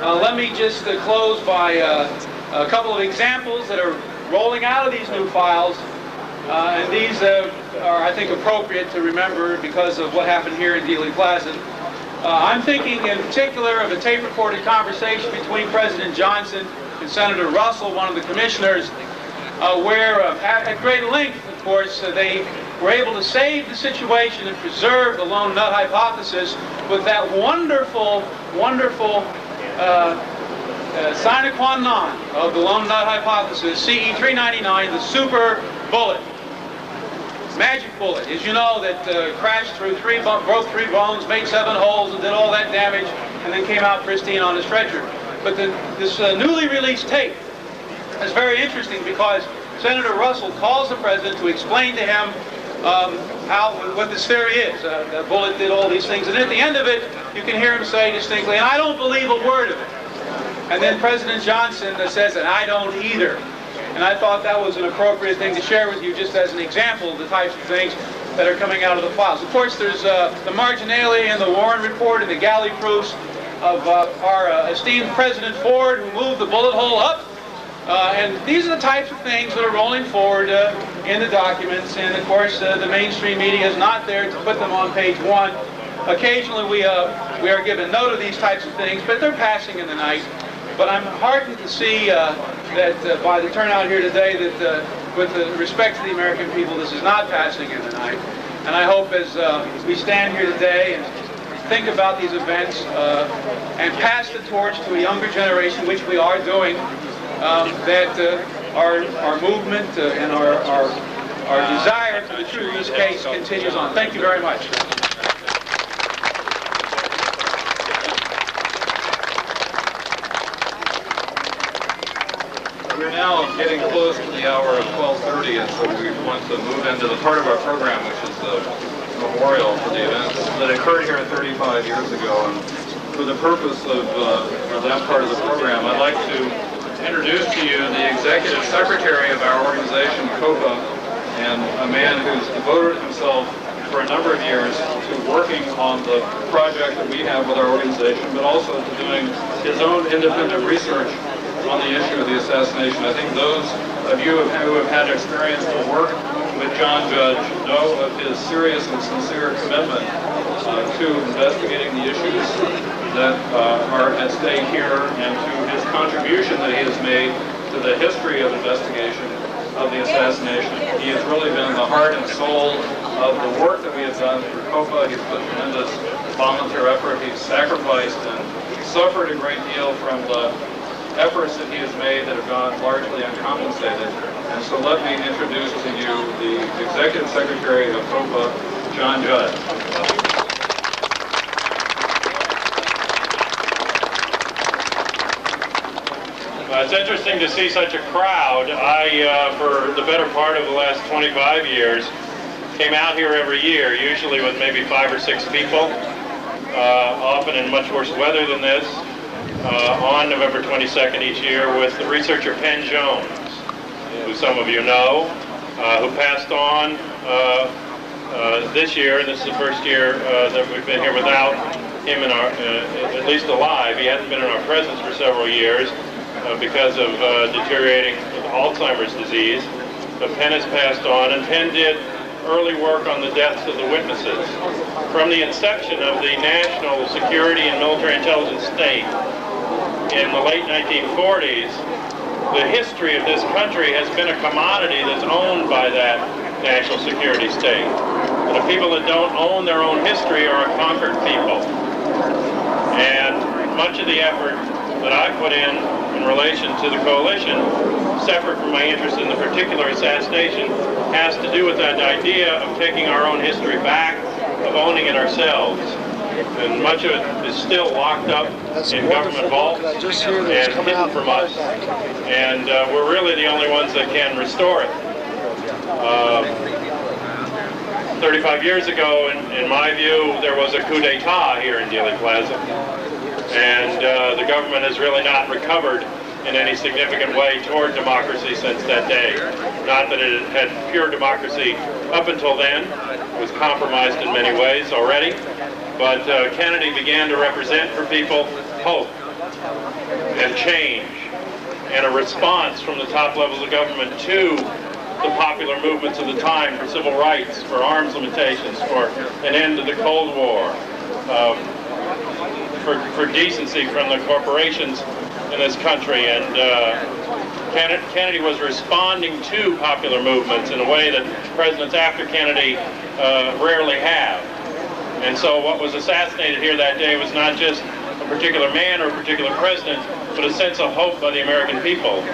Let me just close by a couple of examples that are rolling out of these new files. And these are, I think, appropriate to remember because of what happened here in Dealey Plaza. I'm thinking in particular of a tape-recorded conversation between President Johnson and Senator Russell, one of the commissioners, where at great length, of course, they were able to save the situation and preserve the lone nut hypothesis with that wonderful, wonderful sine qua non of the lone nut hypothesis, CE 399, the super bullet. Magic bullet, as you know, that crashed through broke 3 bones, made 7 holes, and did all that damage, and then came out pristine on a stretcher. But this newly released tape is very interesting because Senator Russell calls the president to explain to him what this theory is. That Bullitt did all these things, and at the end of it, you can hear him say distinctly, "And I don't believe a word of it." And then President Johnson says, "And I don't either." And I thought that was an appropriate thing to share with you, just as an example of the types of things that are coming out of the files. Of course, there's the marginalia and the Warren report and the galley proofs of our esteemed President Ford, who moved the bullet hole up. And these are the types of things that are rolling forward in the documents. And of course, the mainstream media is not there to put them on page one. Occasionally, we are given note of these types of things, but they're passing in the night. But I'm heartened to see that by the turnout here today, that with respect to the American people, this is not passing in the night. And I hope as we stand here today and think about these events and pass the torch to a younger generation, which we are doing, that our movement and our desire for the truth of this case continues on. Thank you very much. We're now getting close to the hour of 12:30, and so we want to move into the part of our program, which is the memorial for the events that occurred here 35 years ago. And for the purpose of that part of the program, I'd like to introduce to you the executive secretary of our organization, COPA, and a man who's devoted himself for a number of years to working on the project that we have with our organization, but also to doing his own independent research on the issue of the assassination. I think those of you who have had experience to work with John Judge know of his serious and sincere commitment to investigating the issues that are at stake here, and to his contribution that he has made to the history of investigation of the assassination. He has really been the heart and soul of the work that we have done through COPA. He's put tremendous volunteer effort. He's sacrificed and suffered a great deal from the efforts that he has made that have gone largely uncompensated. And so let me introduce to you the Executive Secretary of COPA, John Judge. It's interesting to see such a crowd. I, for the better part of the last 25 years, came out here every year, usually with maybe 5 or 6 people, often in much worse weather than this, on November 22nd each year with the researcher Penn Jones, who some of you know, who passed on this year, and this is the first year that we've been here without him in our, at least alive. He hadn't been in our presence for several years because of deteriorating Alzheimer's disease. But Penn has passed on, and Penn did early work on the deaths of the witnesses. From the inception of the national security and military intelligence state in the late 1940s, the history of this country has been a commodity that's owned by that national security state. And the people that don't own their own history are a conquered people. And much of the effort that I put in relation to the coalition, separate from my interest in the particular assassination, has to do with that idea of taking our own history back, of owning it ourselves. And much of it is still locked up in government vaults and hidden from us. And we're really the only ones that can restore it. 35 years ago, in my view, there was a coup d'etat here in Dealey Plaza. And the government has really not recovered in any significant way toward democracy since that day. Not that it had pure democracy up until then. It was compromised in many ways already. But Kennedy began to represent for people hope and change and a response from the top levels of government to the popular movements of the time for civil rights, for arms limitations, for an end to the Cold War, for decency from the corporations in this country. And Kennedy was responding to popular movements in a way that presidents after Kennedy rarely have. And so what was assassinated here that day was not just a particular man or a particular president, but a sense of hope by the American people.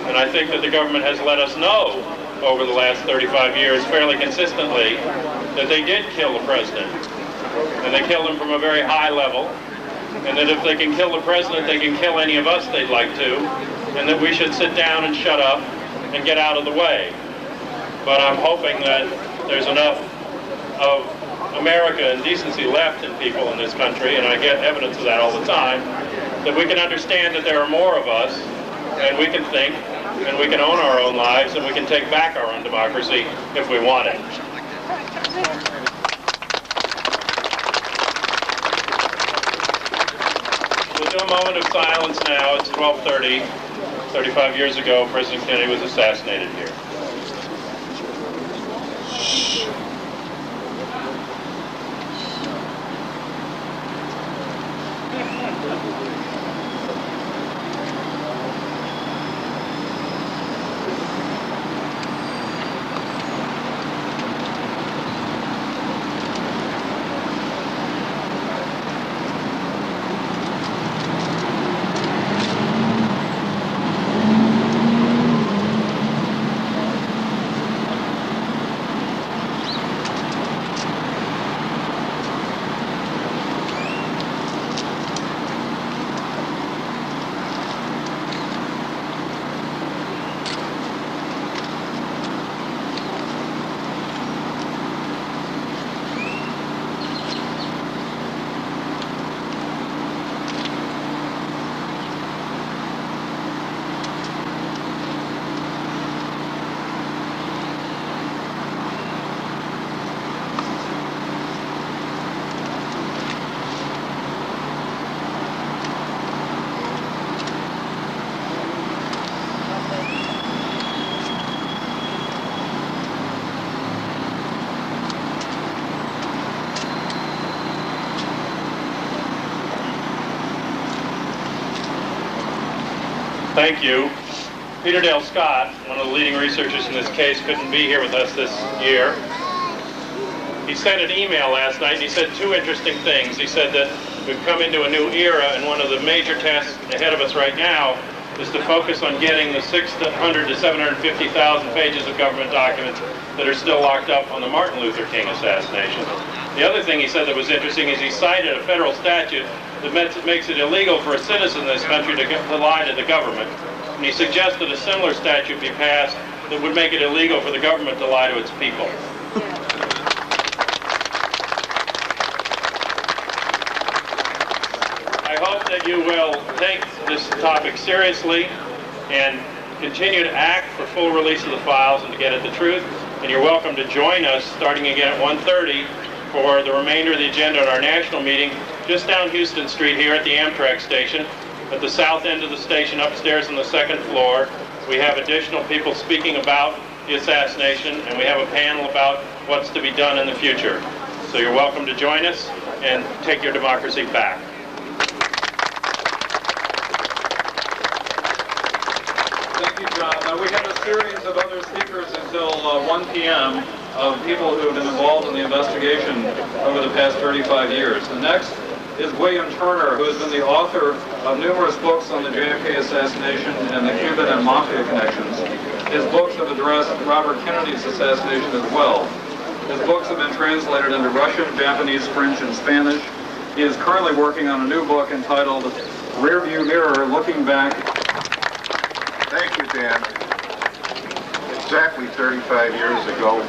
And I think that the government has let us know over the last 35 years fairly consistently that they did kill the president. And they killed him from a very high level. and that if they can kill the president, they can kill any of us they'd like to, and that we should sit down and shut up and get out of the way. But I'm hoping that there's enough of America and decency left in people in this country, and I get evidence of that all the time, that we can understand that there are more of us, and we can think, and we can own our own lives, and we can take back our own democracy if we want it. We'll do a moment of silence now. It's 12:30. 35 years ago, President Kennedy was assassinated here. Thank you. Peter Dale Scott, one of the leading researchers in this case, couldn't be here with us this year. He sent an email last night and he said two interesting things. He said that we've come into a new era and one of the major tasks ahead of us right now is to focus on getting the 600 to 750,000 pages of government documents that are still locked up on the Martin Luther King assassination. The other thing he said that was interesting is he cited a federal statute that makes it illegal for a citizen in this country to lie to the government. And he suggested a similar statute be passed that would make it illegal for the government to lie to its people. I hope that you will take this topic seriously and continue to act for full release of the files and to get at the truth. And you're welcome to join us starting again at 1:30 for the remainder of the agenda at our national meeting just down Houston Street here at the Amtrak station. At the south end of the station, upstairs on the second floor, we have additional people speaking about the assassination, and we have a panel about what's to be done in the future. So you're welcome to join us and take your democracy back. Thank you, John. We have a series of other speakers until 1 p.m. of people who have been involved in the investigation over the past 35 years. The next is William Turner, who has been the author of numerous books on the JFK assassination and the Cuban and Mafia connections. His books have addressed Robert Kennedy's assassination as well. His books have been translated into Russian, Japanese, French, and Spanish. He is currently working on a new book entitled Rearview Mirror, Looking Back. Thank you, Dan. Exactly 35 years ago,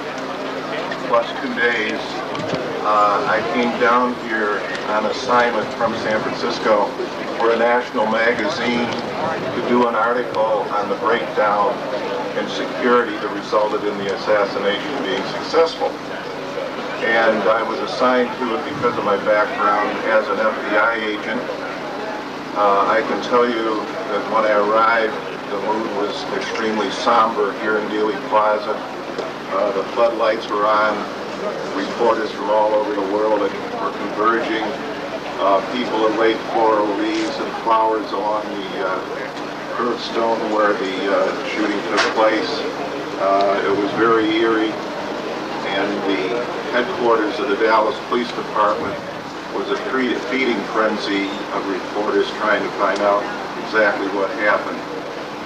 plus 2 days, I came down here on assignment from San Francisco for a national magazine to do an article on the breakdown in security that resulted in the assassination being successful. And I was assigned to it because of my background as an FBI agent. I can tell you that when I arrived, the mood was extremely somber here in Dealey Plaza. The floodlights were on. Reporters from all over the world were converging. People had laid floral wreaths and flowers along the curbstone where the shooting took place. It was very eerie, and the headquarters of the Dallas Police Department was a feeding frenzy of reporters trying to find out exactly what happened.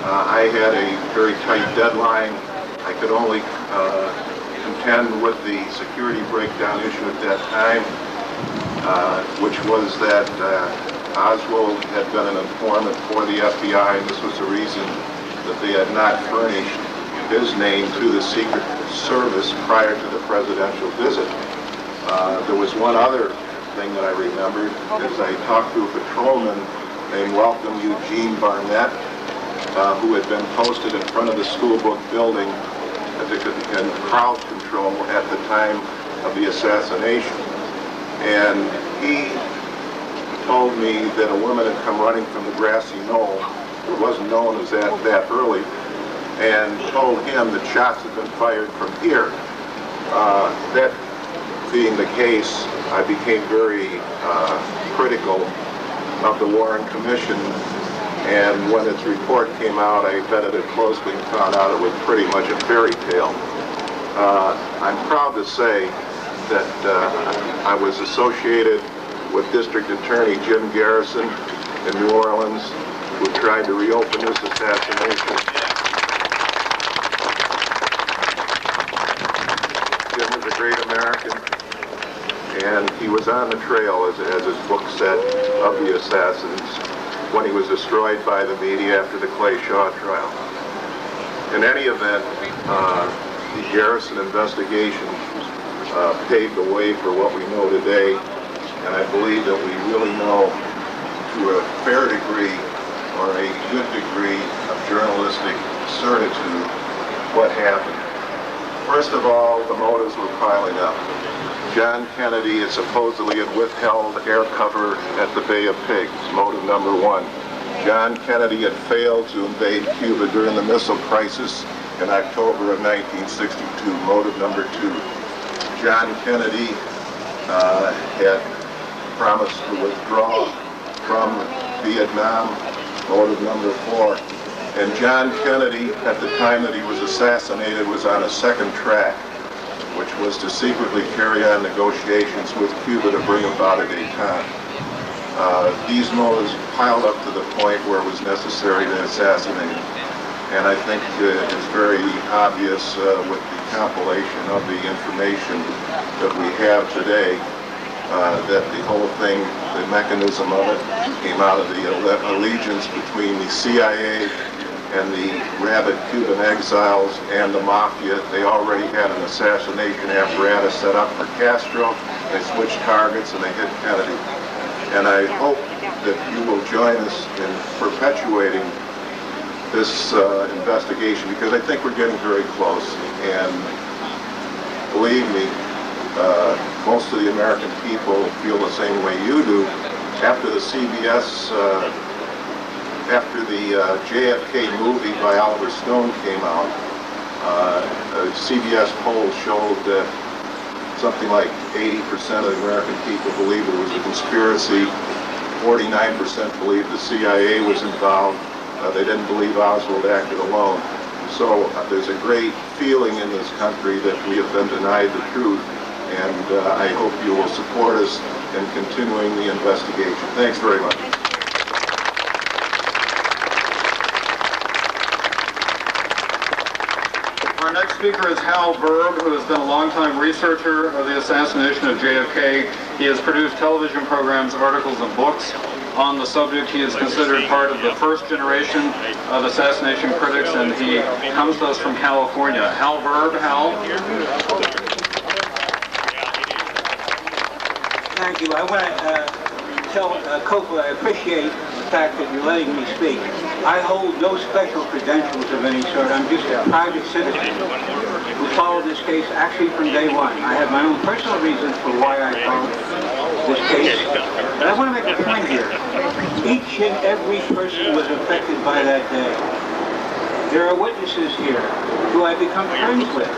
I had a very tight deadline. I could only contend with the security breakdown issue at that time, which was that Oswald had been an informant for the FBI, and this was the reason that they had not furnished his name to the Secret Service prior to the presidential visit. There was one other thing that I remembered, is I talked to a patrolman named Welcome Eugene Barnett, who had been posted in front of the school book building in crowd control at the time of the assassination. And he told me that a woman had come running from the grassy knoll, it wasn't known as that early, and told him that shots had been fired from here. That being the case, I became very critical of the Warren Commission, and when its report came out, I vetted it closely and found out it was pretty much a fairy tale. I'm proud to say that I was associated with District Attorney Jim Garrison in New Orleans, who tried to reopen this assassination. Jim was a great American, and he was on the trail, as his book said, of the assassins when he was destroyed by the media after the Clay Shaw trial. In any event, the Garrison investigation paved the way for what we know today, and I believe that we really know to a fair degree or a good degree of journalistic certitude what happened. First of all, the motives were piling up. John Kennedy is supposedly had withheld air cover at the Bay of Pigs, motive number one. John Kennedy had failed to invade Cuba during the missile crisis in October of 1962, motive number two. John Kennedy had promised to withdraw from Vietnam, motive number four. And John Kennedy, at the time that he was assassinated, was on a second track, which was to secretly carry on negotiations with Cuba to bring about a detente. These motives piled up to the point where it was necessary to assassinate him. And I think it's very obvious with the compilation of the information that we have today that the whole thing, the mechanism of it, came out of the allegiance between the CIA and the rabid Cuban exiles and the mafia. They already had an assassination apparatus set up for Castro. They switched targets and they hit Kennedy. And I hope that you will join us in perpetuating this investigation, because I think we're getting very close. And believe me, most of the American people feel the same way you do. After the JFK movie by Oliver Stone came out, a CBS poll showed that something like 80% of the American people believed it was a conspiracy. 49% believed the CIA was involved. They didn't believe Oswald acted alone. So there's a great feeling in this country that we have been denied the truth, and I hope you will support us in continuing the investigation. Thanks very much. Our next speaker is Hal Verb, who has been a longtime researcher of the assassination of JFK. He has produced television programs, articles, and books on the subject. He is considered part of the first generation of assassination critics, and he comes to us from California. Hal Verb, Hal. Thank you. I want to tell Cutler I appreciate the fact that you're letting me speak. I hold no special credentials of any sort. I'm just a private citizen who followed this case actually from day one. I have my own personal reasons for why I followed this case. But I want to make a point here. Each and every person was affected by that day. There are witnesses here who I become friends with.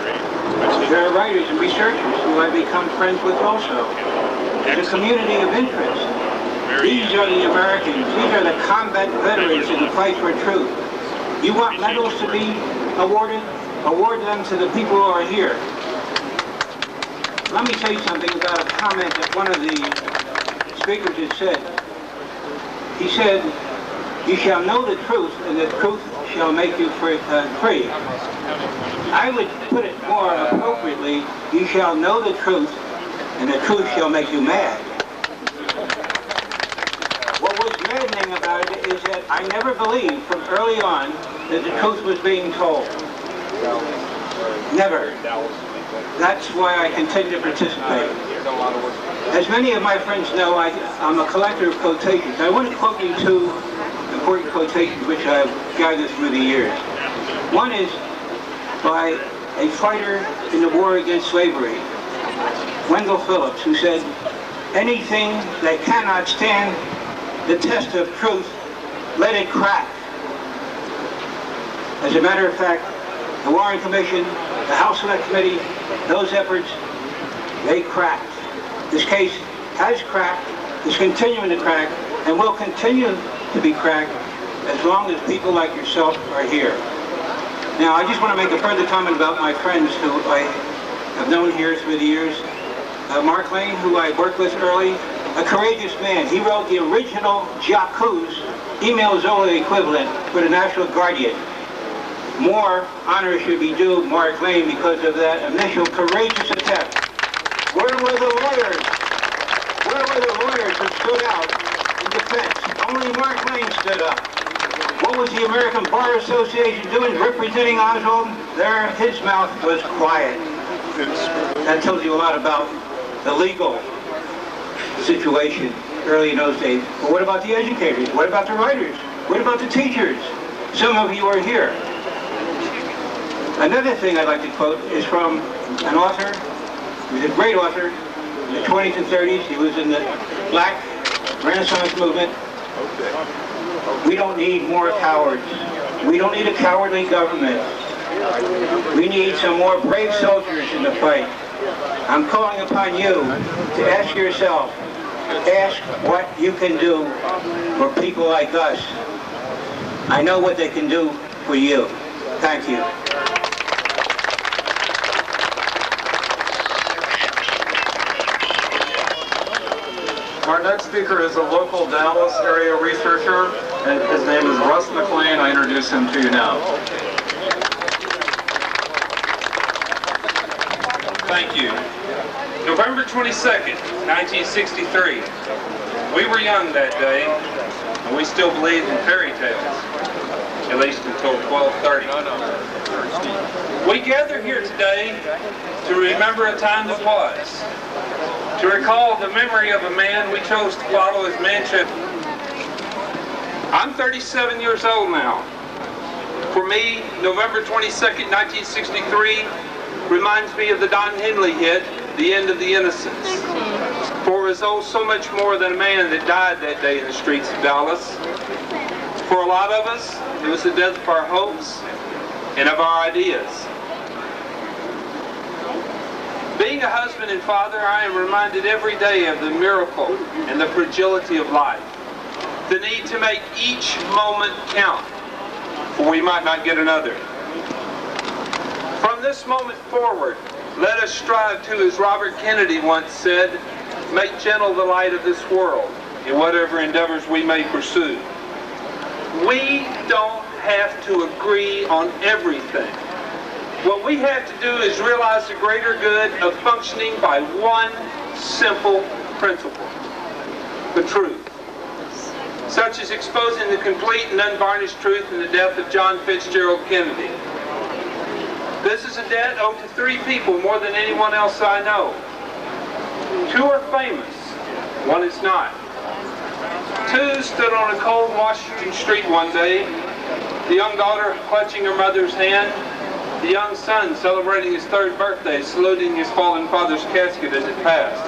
There are writers and researchers who I become friends with also. There's a community of interest. These are the Americans. These are the combat veterans in the fight for truth. You want medals to be awarded? Award them to the people who are here. Let me tell you something about a comment that one of the speakers had said. He said, "You shall know the truth, and the truth shall make you free." I would put it more appropriately, "You shall know the truth, and the truth shall make you mad." What was thing about it is that I never believed from early on that the truth was being told. Never. That's why I continue to participate. As many of my friends know, I'm a collector of quotations. I want to quote you two important quotations which I've gathered through the years. One is by a fighter in the war against slavery, Wendell Phillips, who said, "Anything that cannot stand the test of truth, let it crack." As a matter of fact, the Warren Commission, the House Select Committee, those efforts, they cracked. This case has cracked, is continuing to crack, and will continue to be cracked as long as people like yourself are here. Now, I just want to make a further comment about my friends who I have known here through the years. Mark Lane, who I worked with early, a courageous man. He wrote the original Jacques email Zola equivalent for the National Guardian. More honor should be due Mark Lane because of that initial courageous attempt. Where were the lawyers? Where were the lawyers who stood out in defense? Only Mark Lane stood up. What was the American Bar Association doing representing Oswald? There, his mouth was quiet. That tells you a lot about the legal situation early in those days. But what about the educators? What about the writers? What about the teachers? Some of you are here. Another thing I'd like to quote is from an author. He was a great author in the 20s and 30s. He was in the Black Renaissance movement. We don't need more cowards. We don't need a cowardly government. We need some more brave soldiers in the fight. I'm calling upon you to ask yourself, ask what you can do for people like us. I know what they can do for you. Thank you. Our next speaker is a local Dallas area researcher, and his name is Russ McLean. I introduce him to you now. Thank you. November 22nd, 1963. We were young that day, and we still believed in fairy tales, at least until 12:30. We gather here today to remember a time that was, to recall the memory of a man we chose to follow his manship. I'm 37 years old now. For me, November 22nd, 1963 reminds me of the Don Henley hit, The End of the Innocents. For it was oh so much more than a man that died that day in the streets of Dallas. For a lot of us, it was the death of our hopes and of our ideas. Being a husband and father, I am reminded every day of the miracle and the fragility of life. The need to make each moment count, for we might not get another. From this moment forward, let us strive to, as Robert Kennedy once said, make gentle the light of this world in whatever endeavors we may pursue. We don't have to agree on everything. What we have to do is realize the greater good of functioning by one simple principle, the truth, such as exposing the complete and unvarnished truth in the death of John Fitzgerald Kennedy. This is a debt owed to 3 people more than anyone else I know. 2 are famous, 1 is not. 2 stood on a cold Washington street one day, the young daughter clutching her mother's hand, the young son celebrating his 3rd birthday, saluting his fallen father's casket as it passed.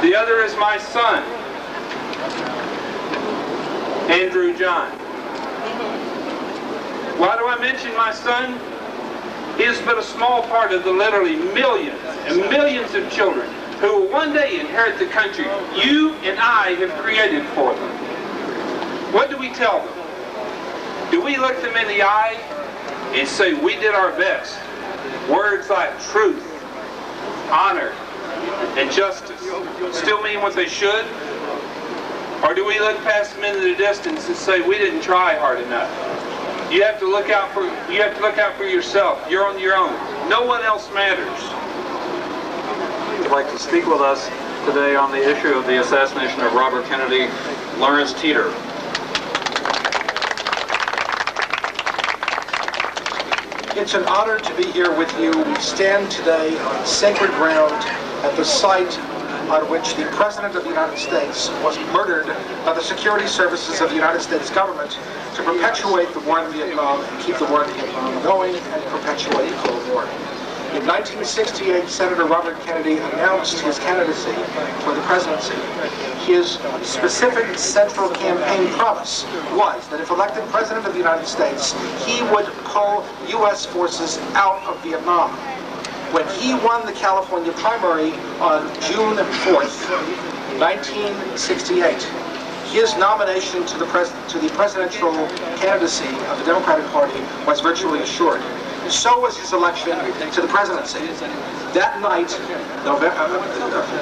The other is my son, Andrew John. Why do I mention my son? He is but a small part of the literally millions and millions of children who will one day inherit the country you and I have created for them. What do we tell them? Do we look them in the eye and say we did our best? Words like truth, honor, and justice still mean what they should? Or do we look past them into the distance and say we didn't try hard enough? You have to look out for yourself. You're on your own. No one else matters. Would like to speak with us today on the issue of the assassination of Robert Kennedy Lawrence Teeter. It's an honor to be here with you. We stand today on sacred ground at the site on which the President of the United States was murdered by the security services of the United States government to perpetuate the war in Vietnam and keep the war in Vietnam going and perpetuate the Cold War. In 1968, Senator Robert Kennedy announced his candidacy for the presidency. His specific central campaign promise was that if elected President of the United States, he would pull U.S. forces out of Vietnam. When he won the California primary on June 4th, 1968, his nomination to the presidential candidacy of the Democratic Party was virtually assured. So was his election to the presidency. That night,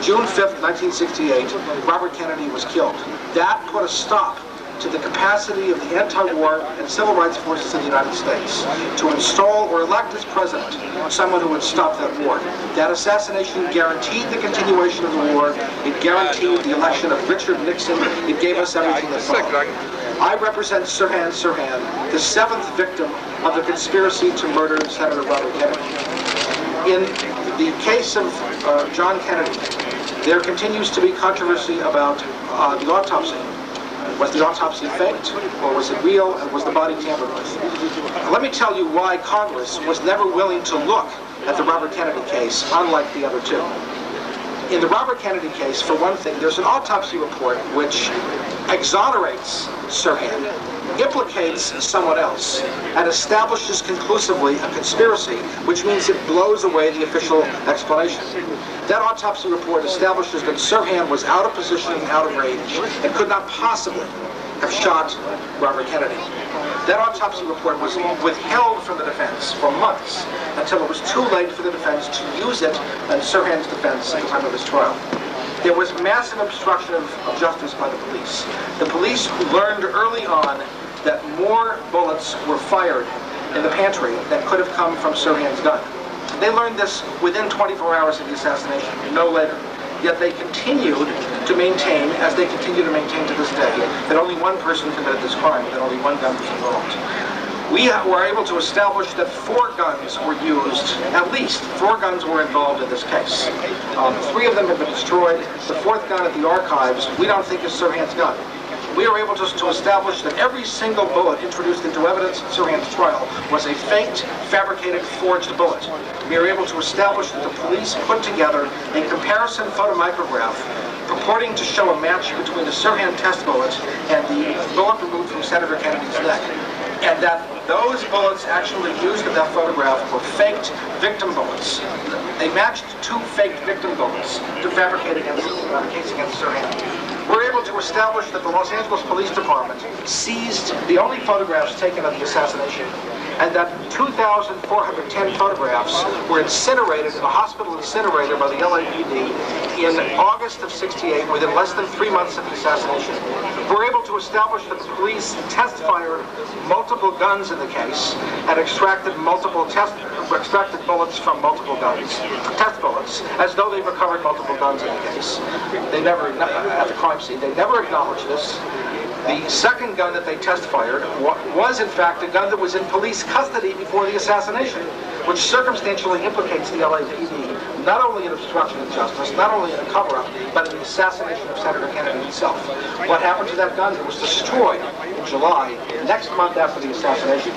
June 5th, 1968, Robert Kennedy was killed. That put a stop to the capacity of the anti-war and civil rights forces of the United States to install or elect as president someone who would stop that war. That assassination guaranteed the continuation of the war. It guaranteed the election of Richard Nixon. It gave us everything that followed. I represent Sirhan Sirhan, the seventh victim of the conspiracy to murder Senator Robert Kennedy. In the case of John Kennedy, there continues to be controversy about the autopsy. Was the autopsy faked, or was it real, and was the body tampered with? Let me tell you why Congress was never willing to look at the Robert Kennedy case, unlike the other two. In the Robert Kennedy case, for one thing, there's an autopsy report which exonerates Sirhan, implicates someone else, and establishes conclusively a conspiracy, which means it blows away the official explanation. That autopsy report establishes that Sirhan was out of position and out of range and could not possibly have shot Robert Kennedy. That autopsy report was withheld from the defense for months until it was too late for the defense to use it in Sirhan's defense at the time of his trial. There was massive obstruction of justice by the police. The police learned early on that more bullets were fired in the pantry that could have come from Sirhan's gun. They learned this within 24 hours of the assassination, no later. Yet they continued to maintain, as they continue to maintain to this day, that only one person committed this crime, that only one gun was involved. We were able to establish that 4 guns were used, at least 4 guns were involved in this case. 3 of them have been destroyed. The 4th gun at the archives, we don't think is Sirhan's gun. We were able to establish that every single bullet introduced into evidence in Sirhan's trial was a faked, fabricated, forged bullet. We were able to establish that the police put together a comparison photomicrograph purporting to show a match between the Sirhan test bullet and the bullet removed from Senator Kennedy's neck, and that those bullets actually used in that photograph were faked victim bullets. They matched 2 faked victim bullets to fabricate against the case against Sirhan. We're able to establish that the Los Angeles Police Department seized the only photographs taken of the assassination, and that 2,410 photographs were incinerated in a hospital incinerator by the LAPD in August of '68, within less than 3 months of the assassination. We're able to establish that the police test-fired multiple guns in the case and extracted bullets from multiple guns, test bullets, as though they recovered multiple guns in the case. They never, at the crime scene, they never acknowledged this. The second gun that they test-fired was, in fact, a gun that was in police custody before the assassination, which circumstantially implicates the LAPD not only in obstruction of justice, not only in a cover-up, but in the assassination of Senator Kennedy himself. What happened to that gun? It was destroyed in July, next month after the assassination.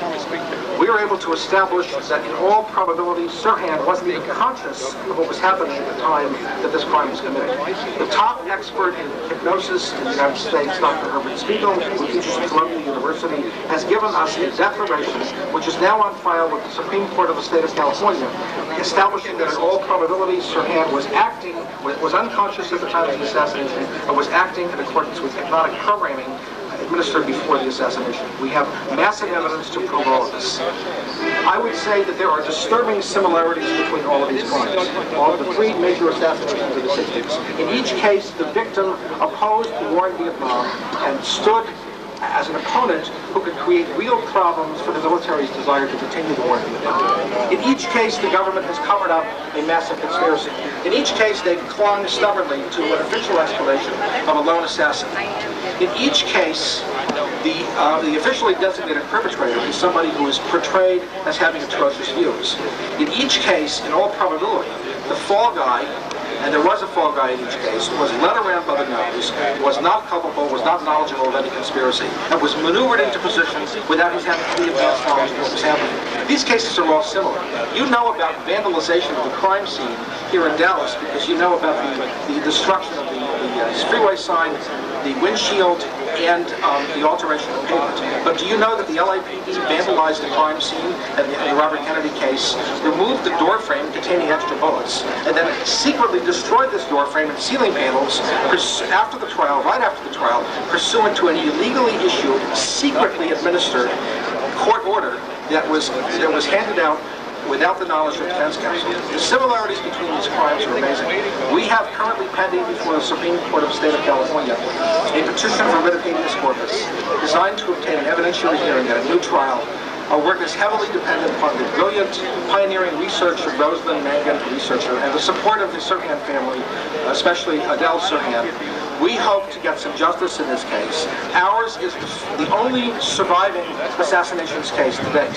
We were able to establish that in all probability, Sirhan wasn't even conscious of what was happening at the time that this crime was committed. The top expert in hypnosis in the United States, Dr. Herbert Spiegel, who teaches at Columbia University, has given us a declaration, which is now on file with the Supreme Court of the state of California, establishing that in all probability, Sirhan was unconscious at the time of the assassination, and was acting in accordance with hypnotic programming administered before the assassination. We have massive evidence to prove all of this. I would say that there are disturbing similarities between all of these crimes, all of the 3 major assassinations of the 60s. In each case, the victim opposed the war in Vietnam and stood as an opponent who could create real problems for the military's desire to continue the war in Vietnam. In each case, the government has covered up a massive conspiracy. In each case, they clung stubbornly to an official explanation of a lone assassin. In each case, the officially designated perpetrator is somebody who is portrayed as having atrocious views. In each case, in all probability, the fall guy, and there was a fall guy in each case, was led around by the nose, was not culpable, was not knowledgeable of any conspiracy, and was maneuvered into positions without his having any advanced knowledge of what was happening. These cases are all similar. You know about vandalization of the crime scene here in Dallas because you know about the destruction of the freeway sign, the windshield, and the alteration of pavement. But do you know that the LAPD vandalized the crime scene in the Robert Kennedy case, removed the door frame containing extra bullets, and then secretly destroyed this door frame and ceiling panels after the trial, right after the trial, pursuant to an illegally issued, secretly administered court order that was handed out without the knowledge of defense counsel. The similarities between these crimes are amazing. We have currently pending before the Supreme Court of the State of California a petition for writ of habeas corpus designed to obtain an evidentiary hearing at a new trial. Our work is heavily dependent upon the brilliant, pioneering research of Rosalind Mangan, the researcher, and the support of the Sirhan family, especially Adele Sirhan. We hope to get some justice in this case. Ours is the only surviving assassinations case to date.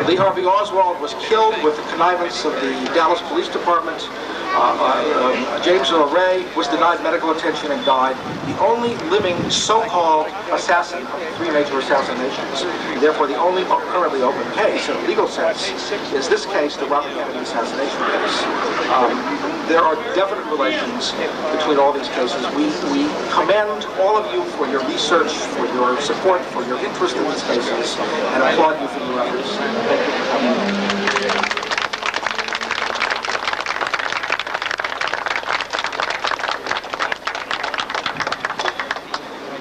Lee Harvey Oswald was killed with the connivance of the Dallas Police Department. James Earl Ray was denied medical attention and died. The only living so-called assassin of the three major assassinations, therefore the only currently open case in a legal sense, is this case, the Robert Kennedy assassination case. There are definite relations between all these cases. We commend all of you for your research, for your support, for your interest in these cases, and applaud you for your efforts. Thank you for coming.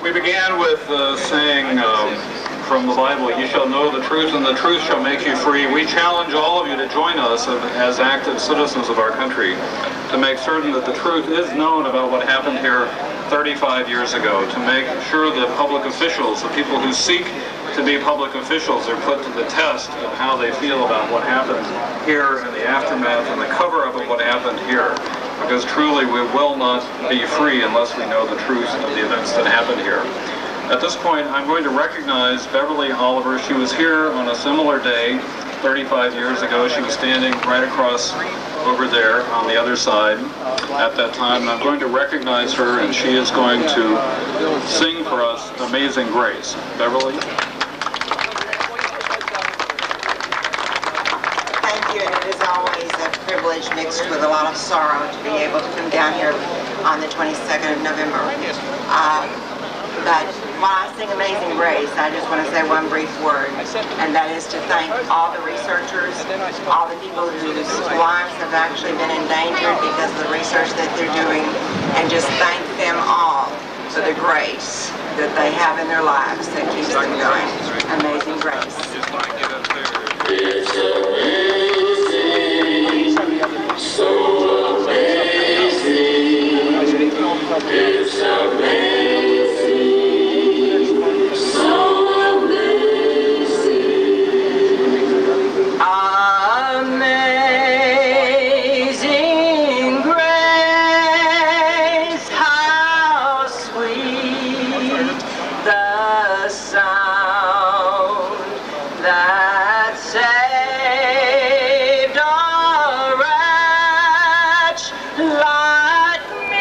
We began with saying from the Bible, "You shall know the truth, and the truth shall make you free." We challenge all of you to join us as active citizens of our country to make certain that the truth is known about what happened here 35 years ago, to make sure that public officials, the people who seek to be public officials, are put to the test of how they feel about what happened here and the aftermath and the cover-up of what happened here. Because truly we will not be free unless we know the truth of the events that happened here. At this point, I'm going to recognize Beverly Oliver. She was here on a similar day 35 years ago. She was standing right across over there on the other side at that time. And I'm going to recognize her, and she is going to sing for us Amazing Grace. Beverly? It is always a privilege mixed with a lot of sorrow to be able to come down here on the 22nd of November. But while I sing Amazing Grace, I just want to say one brief word, and that is to thank all the researchers, all the people whose lives have actually been endangered because of the research that they're doing, and just thank them all for the grace that they have in their lives that keeps them going. Amazing Grace. It's amazing, so amazing, it's amazing, so amazing. Amazing grace, how sweet the sound that saved a wretch like me.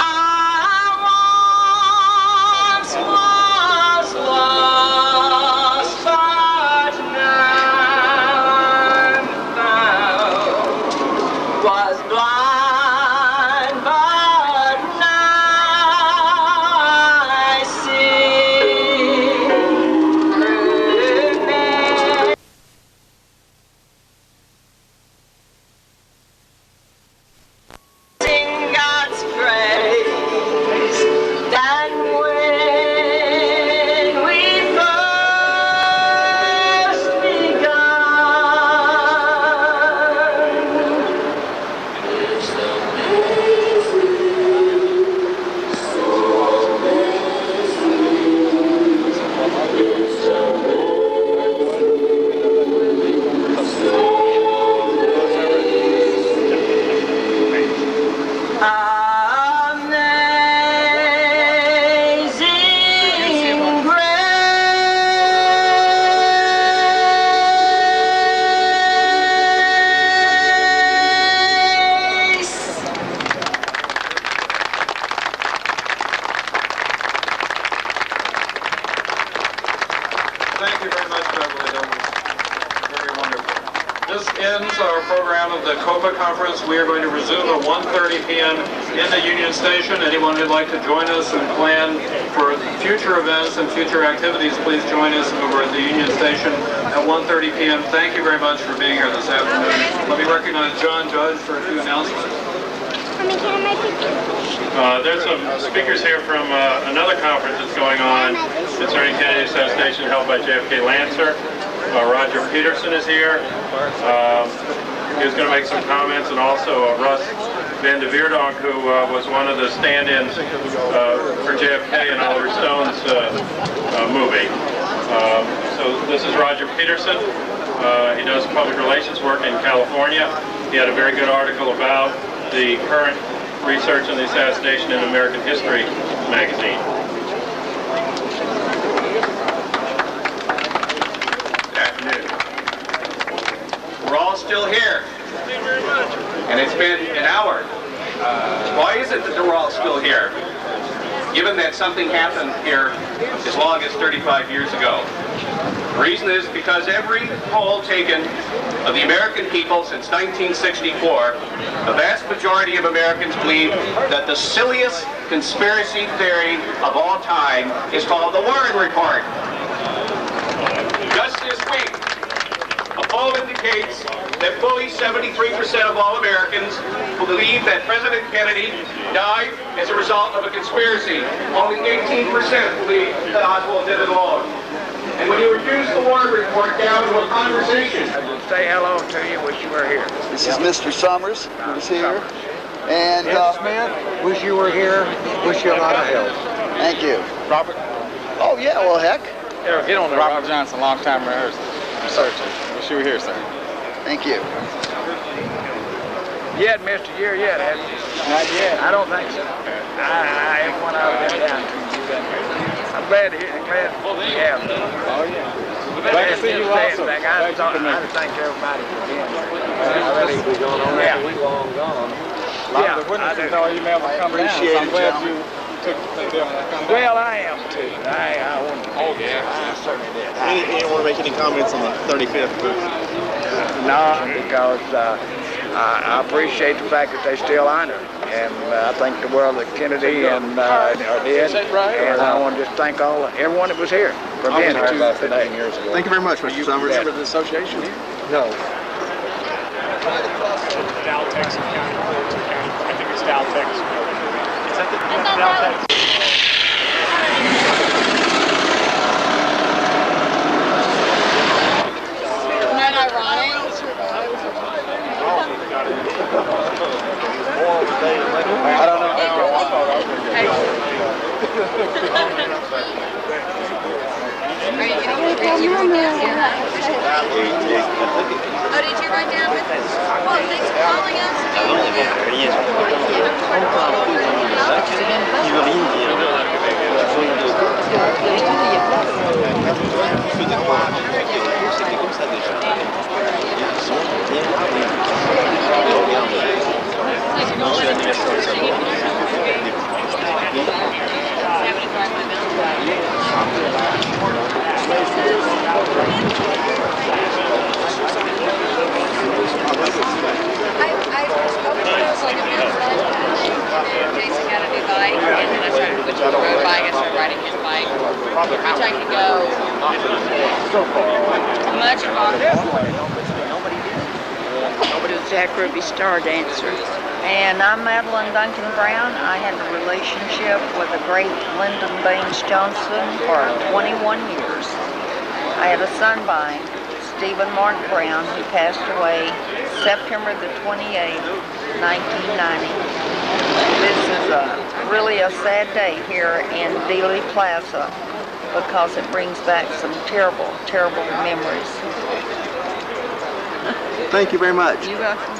I once was lost, but now I'm found. Was blind, but now I see. Sing God's praise, that when we first begun, it's COPA conference. We are going to resume at 1:30 p.m. in the Union Station. Anyone who'd like to join us and plan for future events and future activities, please join us over at the Union Station at 1:30 p.m. Thank you very much for being here this afternoon. Let me recognize John Judge for a few announcements. There's some speakers here from another conference that's going on concerning Kennedy assassination held by JFK Lancer. Roger Peterson is here. He was going to make some comments, and also Russ Van de Veerdonk, who was one of the stand-ins for JFK in Oliver Stone's movie. So this is Roger Peterson. He does public relations work in California. He had a very good article about the current research on the assassination in American History magazine. Good afternoon. We're all still here. And it's been an hour. Why is it that we're all still here? Given that something happened here as long as 35 years ago. The reason is because every poll taken of the American people since 1964, a vast majority of Americans believe that the silliest conspiracy theory of all time is called the Warren Report. Just this week, a poll indicates that fully 73% of all Americans believe that President Kennedy died as a result of a conspiracy. Only 18% believe that Oswald did it alone. And when you reduce the Warren Report down to a conversation, I would say hello to you, wish you were here. This is Mr. Summers, who's here. And Smith, wish you were here, wish you a lot of health. Thank you. Robert? Oh, yeah, well, heck. Yeah, get on there. Robert Johnson, long-time researcher. Wish you were here, sir. Thank you. You hadn't missed a year yet, have you? Not yet. I don't think so. I ain't one I've been down to. I'm glad to hear you. Glad you have. Oh, yeah. Glad to see you also. I just thank everybody for being here. Yeah. We long gone. A lot of the witnesses all emailed my coming down, so I'm glad you took them when I come down. Well, I am too. I wouldn't. Oh, yeah. I certainly did. You don't want to make any comments on the 35th? No, because I appreciate the fact that they still honor. And I think the world that Kennedy and did. And I want to just thank everyone that was here for being here today. Thank you very much, Mr. Summers. Member of the association here? No. Dow, Texas County. I think it's Dow, Texas. Is that the Dow, Texas? Isn't that ironic? I don't know. Are you getting Oh, did you write down with us? Well, thanks for calling us. Jason got a new bike, and then I started, which was a road bike, I started riding his bike, which I could go much farther. Jack Ruby Star Dancer. And I'm Madeline Duncan Brown. I had a relationship with the great Lyndon Baines Johnson for 21 years. I had a son by Stephen Mark Brown, who passed away September the 28th, 1990. This is really a sad day here in Dealey Plaza because it brings back some terrible, terrible memories. Thank you very much. You're welcome.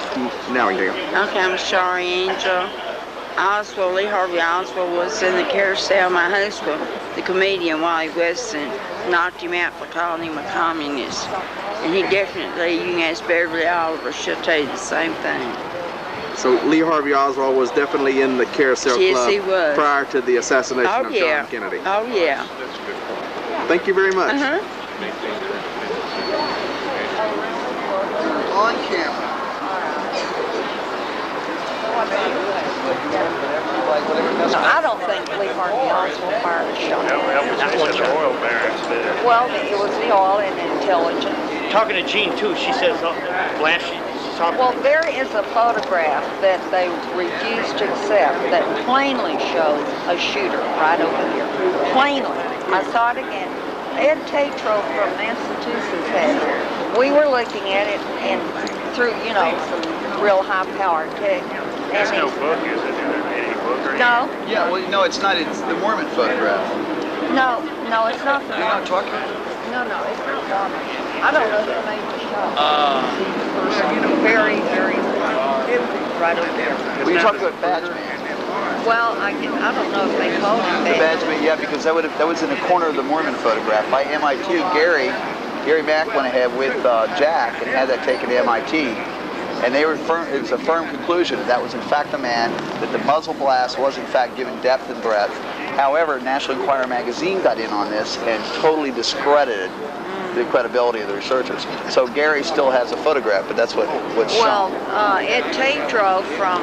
Now we can go. Okay, I'm Shari Angel. Oswald, Lee Harvey Oswald was in the carousel. My husband, the comedian Wally Weston, knocked him out for calling him a communist. And he definitely, you can ask Beverly Oliver, she'll tell you the same thing. So Lee Harvey Oswald was definitely in the carousel yes, club he was. Prior to the assassination of John Kennedy. Oh, yeah. Thank you very much. On camera. No, I don't think Lee Harvey Oswald fired a shot. That was the oil barons did it. Well, it was the oil and intelligence. Talking to Jean too, she says, Blanche, she's talking. Well, there is a photograph that they refuse to accept that plainly shows a shooter right over here. Plainly. I saw it again. Ed Tatro from Massachusetts had it. We were looking at it and through, you know, some real high-powered tech. There's no book, is it? Any book or anything? No. Yeah, well, no, it's not. It's the Mormon photograph. No, it's not the You're not talking? No, it's not Mormon. I don't know who made the shot. Very, very right over there. Well, you're talking about Badge Man. Well, I don't know if they called him The Badge Man, yeah, because that was in the corner of the Mormon photograph. By MIT, Gary Mack went ahead with Jack and had that taken to MIT. And they were it was a firm conclusion that was in fact the man, that the muzzle blast was in fact given depth and breadth. However, National Enquirer magazine got in on this and totally discredited the credibility of the researchers. So Gary still has a photograph, but that's what's shown. Well, Ed Tatro from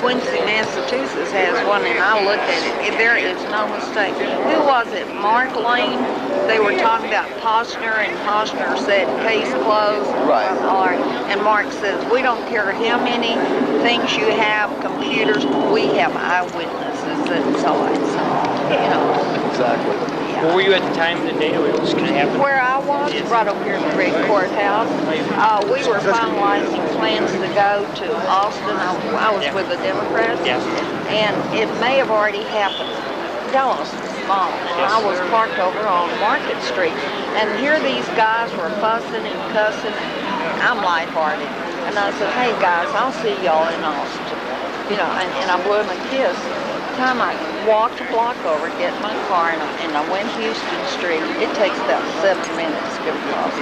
Quincy, Massachusetts has one, and I looked at it. There is no mistake. Who was it? Mark Lane? They were talking about Posner, and Posner said, case closed. Right. All right. And Mark says, we don't care how many things you have, computers, we have eyewitnesses that saw it. So, you know. Exactly. Where were you at the time the day it was going to happen? Where I was, right over here in the Great Courthouse. We were finalizing plans to go to Austin. I was with the Democrats, and it may have already happened. Dallas is small. I was parked over on Market Street, and here these guys were fussing and cussing. I'm lighthearted, and I said, "Hey guys, I'll see y'all in Austin." You know, and I blew him a kiss. Time I walked a block over, get in my car, and I went Houston Street. It takes about 7 minutes to get across.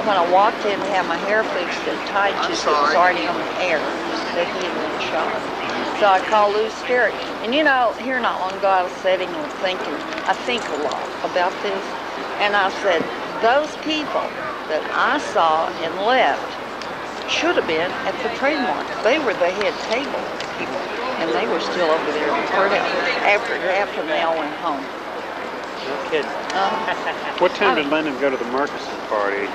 When I walked in to have my hair fixed at Tyches, it was already on the air that he had been shot. So I called Lou Sterrett. And you know, here not long ago I was sitting and thinking, I think a lot about this. And I said, those people that I saw and left should have been at the trademark. They were the head table people. And they were still over there in the courthouse. After they all went home. No kidding. What time did Lyndon go to the Murchison party?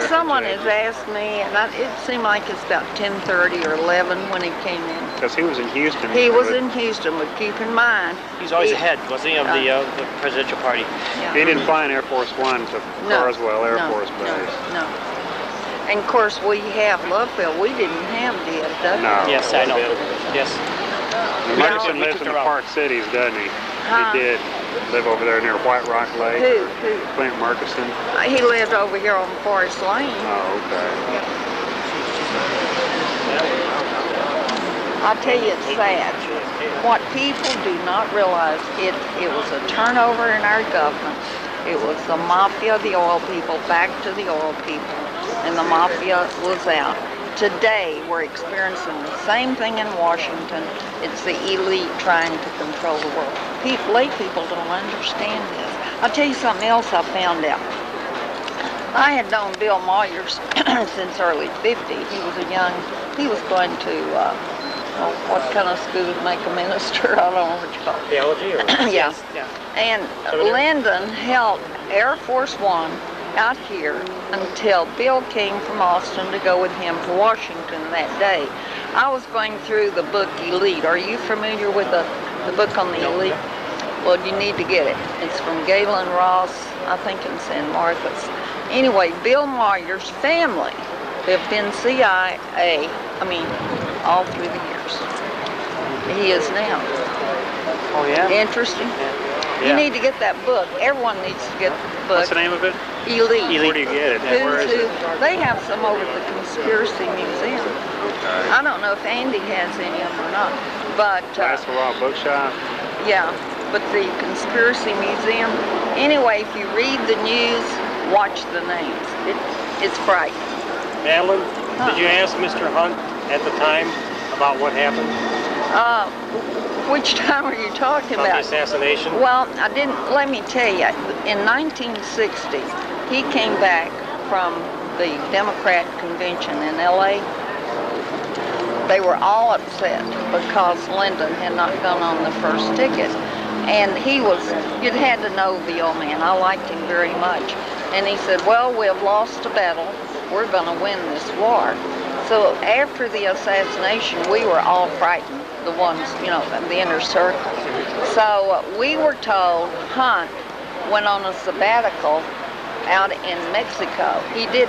Someone has asked me, and it seemed like it's about 10:30 or 11 when he came in. Because he was in Houston. He was in Houston, but keep in mind. He's always ahead, wasn't he, of the presidential party? Yeah. He didn't fly in Air Force One to Carswell Air Force Base. No. And of course, we have Loveville. We didn't have DFW. No. Yes, I know. Yes. Murchison lives in the Park Cities, doesn't he? Huh? He did live over there near White Rock Lake. Who? Clint Murchison. He lived over here on Forest Lane. Oh, okay. I tell you, it's sad. What people do not realize, it was a turnover in our government. It was the mafia, the oil people, back to the oil people, and the mafia was out. Today, we're experiencing the same thing in Washington. It's the elite trying to control the world. Lay people don't understand this. I'll tell you something else I found out. I had known Bill Moyers since early 50. He was going to, what kind of school would make a minister? I don't know what you call it. Theology or? Yeah. And Lyndon held Air Force One out here until Bill came from Austin to go with him to Washington that day. I was going through the book Elite. Are you familiar with the book on the elite? Well, you need to get it. It's from Galen Ross, I think in San Marcos. Anyway, Bill Moyers' family lived in CIA, all through the years. He is now. Oh, yeah? Interesting. Yeah. You need to get that book. Everyone needs to get the book. What's the name of it? Elite. Where do you get it? And where is it? They have some over at the Conspiracy Museum. Okay. I don't know if Andy has any of them or not, but... That's the Raw Bookshop? Yeah, but the Conspiracy Museum... Anyway, if you read the news, watch the names. It's frightening. Madeline, did you ask Mr. Hunt at the time about what happened? Which time are you talking about? The assassination? Well, I didn't. Let me tell you. In 1960, he came back from the Democrat convention in L.A. they were all upset because Lyndon had not gone on the first ticket. And he was, you'd had to know the old man. I liked him very much. And he said, well, we have lost a battle. We're going to win this war. So after the assassination, we were all frightened, the ones, you know, the inner circle. So we were told Hunt went on a sabbatical out in Mexico. He did.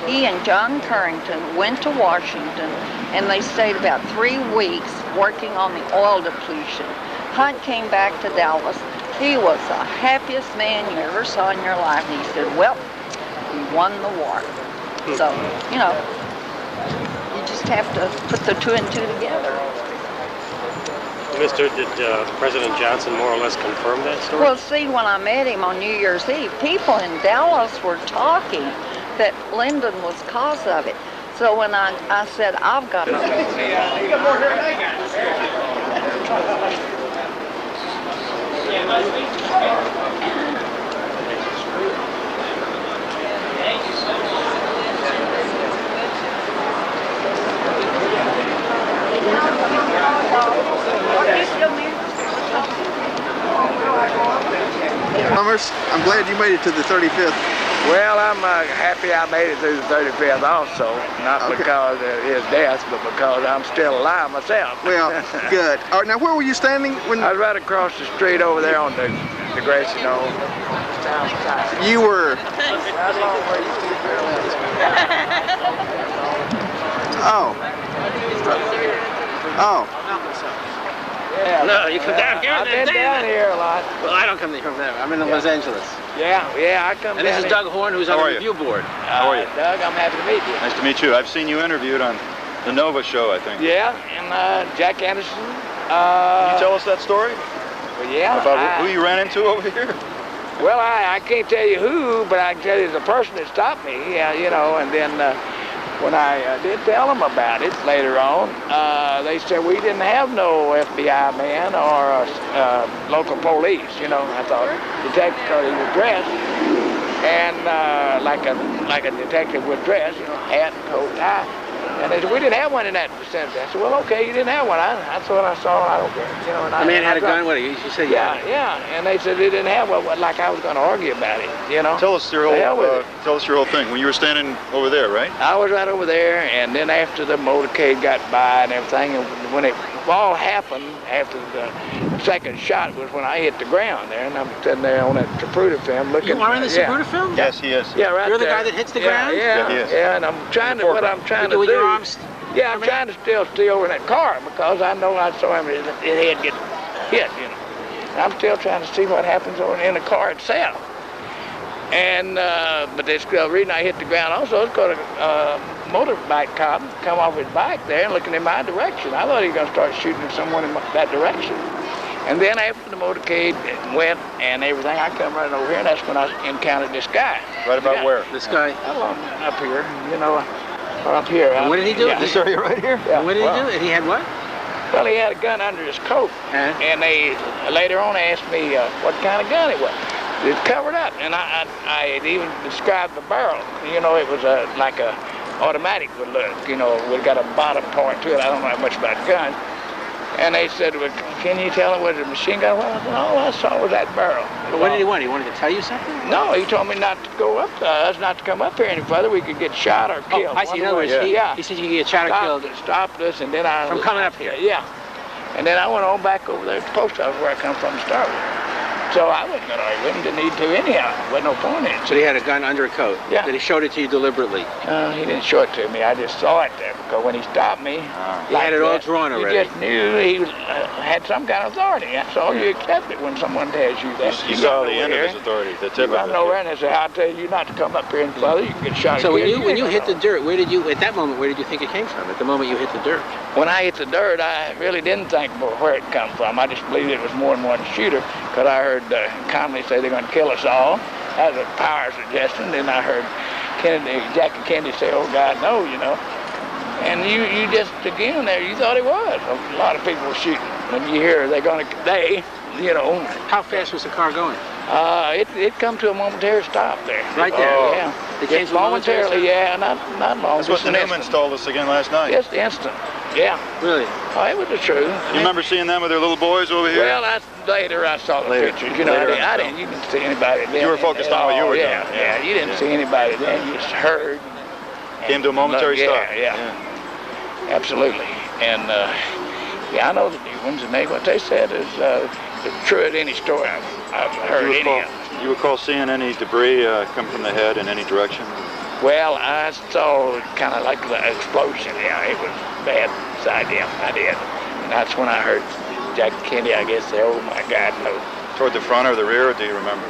He and John Carrington went to Washington, and they stayed about 3 weeks working on the oil depletion. Hunt came back to Dallas. He was the happiest man you ever saw in your life. He said, well, we won the war. So, you know, you just have to put the 2 and 2 together. Mister, did President Johnson more or less confirm that story? Well, see, when I met him on New Year's Eve, people in Dallas were talking that Lyndon was cause of it. So when I said, I've got to... Summers, I'm glad you made it to the 35th. Well, I'm happy I made it through the 35th also, not because of his death, but because I'm still alive myself. Well, good. All right, now where were you standing when... I was right across the street over there on the Gracie Knoll. You were... Oh. Oh. Yeah. No, you come down here. I've been down here a lot. Well, I don't come from there. I'm in Los Angeles. Yeah, I come and down. And this is Doug Horn, who's on the review board. How are you? Doug, I'm happy to meet you. Nice to meet you. I've seen you interviewed on the Nova show, I think. Yeah, and Jack Anderson. Can you tell us that story? Well, yeah. About who you ran into over here? Well, I can't tell you who, but I can tell you the person that stopped me. Yeah, you know, and then when I did tell them about it later on, they said we didn't have no FBI man or local police. You know, I thought detective because he was dressed and like a detective would dress, you know, hat, coat, tie. And they said we didn't have one in that vicinity. I said, well, okay, you didn't have one. That's what I saw. I don't care. You know, and the man had a gun. What? You said yeah. And they said they didn't have one. Like I was going to argue about it. You know. Tell us your whole thing. When you were standing over there, right? I was right over there, and then after the motorcade got by and everything, and when it all happened, after the second shot was when I hit the ground there, and I'm sitting there on that Zapruder film looking. You are in the Zapruder film? Yes, he is. Yeah, right. You're the there. guy that hits the ground? Yeah, he is. Yeah, and I'm trying to. What I'm trying to do. With your arms. Yeah, I'm trying to still stay over in that car because I know I saw him. His head get hit, you know. And I'm still trying to see what happens over in the car itself. And but the reason I hit the ground also is because a motorbike cop come off his bike there and looking in my direction. I thought he was going to start shooting at someone in that direction. And then after the motorcade went and everything, I come running over here, and that's when I encountered this guy. Right about where? This guy? Up here, you know, or up here. And what did he do? Yeah. This area right here? Yeah. What did he do? And he had what? Well, he had a gun under his coat. And they later on asked me what kind of gun it was. It's covered up, and I had even described the barrel. You know, it was like a automatic would look. You know, it got a bottom part to it. I don't know much about guns. And they said, well, can you tell him was it a machine gun? Well, I said, all I saw was that barrel. But what did he want? He wanted to tell you something? No, he told me not to go up, not to come up here any further. We could get shot or killed. Oh, I see. In other words, he said you could get shot or killed. Stopped us, and then I... From coming up here? Yeah. And then I went on back over there to the post office where I come from to start with. So I wasn't going to argue with him, didn't need to anyhow. Wasn't no point in it. So he had a gun under a coat? Yeah. That he showed it to you deliberately? He didn't show it to me. I just saw it there because when he stopped me... He had it all drawn already? You just knew he had some kind of authority. That's all you accept it when someone tells you that. You saw the end of his authority, the tip of it. You run over and they say, I'll tell you not to come up here any further. You can get shot. So when you hit the dirt, where did you, at that moment, where did you think it came from? At the moment you hit the dirt? When I hit the dirt, I really didn't think where it come from. I just believed it was more than one shooter because I heard Conley say they're going to kill us all. That was a power suggestion. Then I heard Jackie Kennedy say, oh God, no, you know. And you just, again, there, you thought it was. A lot of people were shooting. When you hear you know. How fast was the car going? It come to a momentary stop there. Right there? Oh, yeah. It came to a momentary stop? Yeah, not long. That's what the Newmans told us again last night. Just instant. Yeah. Really? Oh, it was the truth. You remember seeing them with their little boys over here? Well, later I saw the pictures. You know, I didn't. You didn't see anybody then. You were focused on what you were doing. Yeah. You didn't see anybody then. You just heard. Came to a momentary stop. Yeah. Absolutely. And I know the new ones, and what they said is true at any story I've heard any of. You recall seeing any debris come from the head in any direction? Well, I saw kind of like the explosion. Yeah, it was bad side. Yeah, I did. And that's when I heard Jack Kennedy, I guess, say, "Oh my God, no." Toward the front or the rear, or do you remember?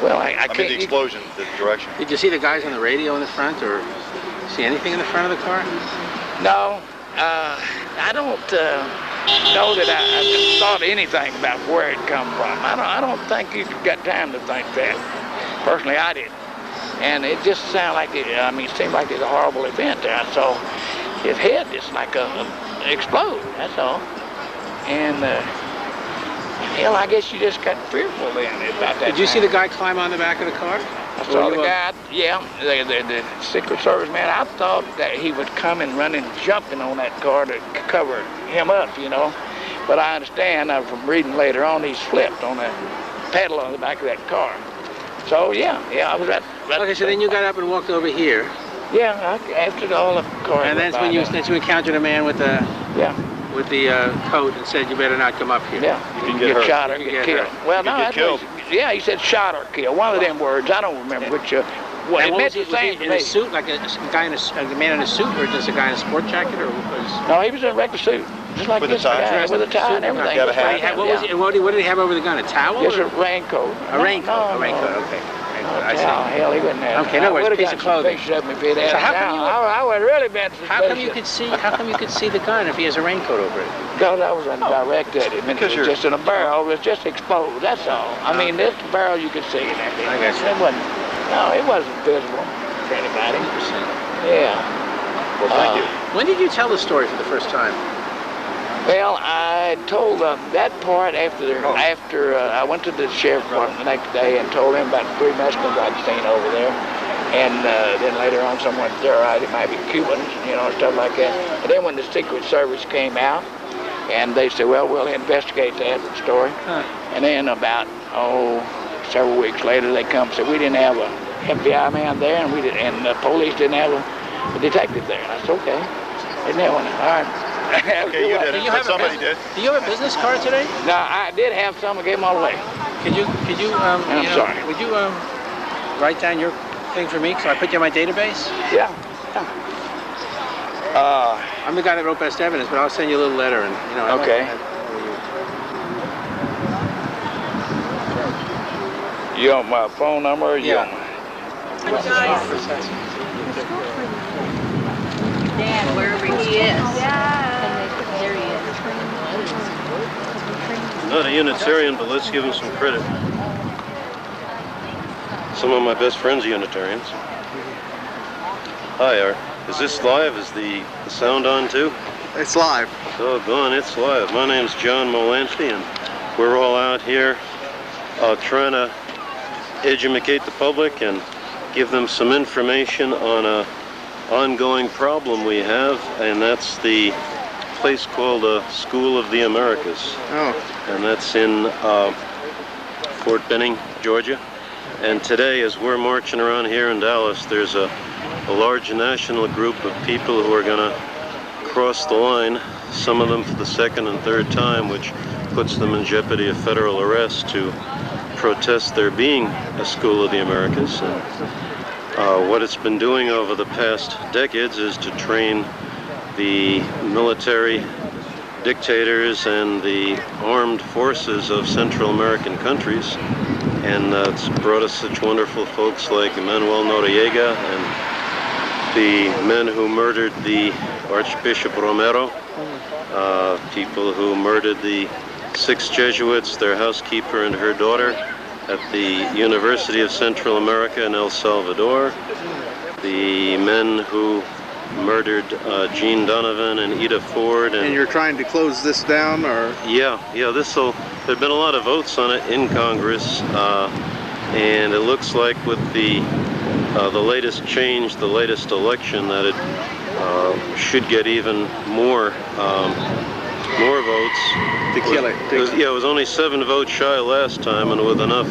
Well, I can't. mean, the explosion, the direction. Did you see the guys on the radio in the front, or see anything in the front of the car? No, I don't know that I thought anything about where it come from. I don't think you've got time to think that. Personally, I didn't. And it just sounded like it seemed like it was a horrible event there. I saw his head just like explode, that's all. And, hell, I guess you just got fearful then about that. Did you see the guy climb on the back of the car? I saw the guy, the Secret Service man. I thought that he would come and run and jumping on that car to cover him up, you know. But I understand from reading later on, he slipped on the pedal on the back of that car. So yeah, I was at. Okay, so then you got up and walked over here. Yeah, after all the cars. And that's when you encountered a man with the coat and said, "You better not come up here." Yeah, you can get shot or get killed. Well, no, that's what yeah, he said shot or kill. One of them words. I don't remember which. Well, it meant the same to me. In a suit, like a man in a suit, or just a guy in a sport jacket, or was? No, he was in a regular suit, just like this guy, with a tie and everything. What did he have over the gun? A towel? Just a raincoat. A raincoat. A raincoat. Okay. I see. Hell, he wouldn't have. Okay, no worries. Piece of clothing. Pictures of him if he'd had I would really been. How come you could see the gun if he has a raincoat over it? Because I was direct at him. It was just in a barrel. It was just exposed. That's all. I mean, this barrel you could see in that thing. I got you. It wasn't. No, it wasn't visible to anybody. 100%. Yeah. Well, thank you. When did you tell the story for the first time? Well, I told that part after I went to the sheriff's department the next day and told him about 3 Mexicans I'd seen over there. And then later on someone theorized it might be Cubans, you know, stuff like that. And then when the Secret Service came out, and they said, well, we'll investigate that story. And then about, several weeks later, they come and said, we didn't have a FBI man there, and the police didn't have a detective there. And I said, okay. Isn't that one? All right. Okay, you did it, but somebody did. Do you have a business card today? No, I did have some. I gave them all away. Could you I'm sorry. Would you write down your thing for me so I put you in my database? Yeah. I'm the guy that wrote Best Evidence, but I'll send you a little letter and, you know. Okay. You want my phone number or you want my... Dad, wherever he is. There he is. Not a Unitarian, but let's give him some credit. Some of my best friends are Unitarians. Hi, Art. Is this live? Is the sound on too? It's live. Doggone, it's live. My name's John Molanphy, and we're all out here trying to educate the public and give them some information on a ongoing problem we have, and that's the place called School of the Americas. And that's in Fort Benning, Georgia. And today, as we're marching around here in Dallas, there's a large national group of people who are going to cross the line, some of them for the second and third time, which puts them in jeopardy of federal arrest, to protest there being a School of the Americas. And what it's been doing over the past decades is to train the military dictators and the armed forces of Central American countries. And it's brought us such wonderful folks like Manuel Noriega and the men who murdered the Archbishop Romero, people who murdered the 6 Jesuits, their housekeeper and her daughter, at the University of Central America in El Salvador, the men who murdered Gene Donovan and Ida Ford. And you're trying to close this down, or? Yeah, there've been a lot of votes on it in Congress, and it looks like with the latest change, the latest election, that it should get even more votes. To kill it. Yeah, it was only 7 votes shy last time, and with enough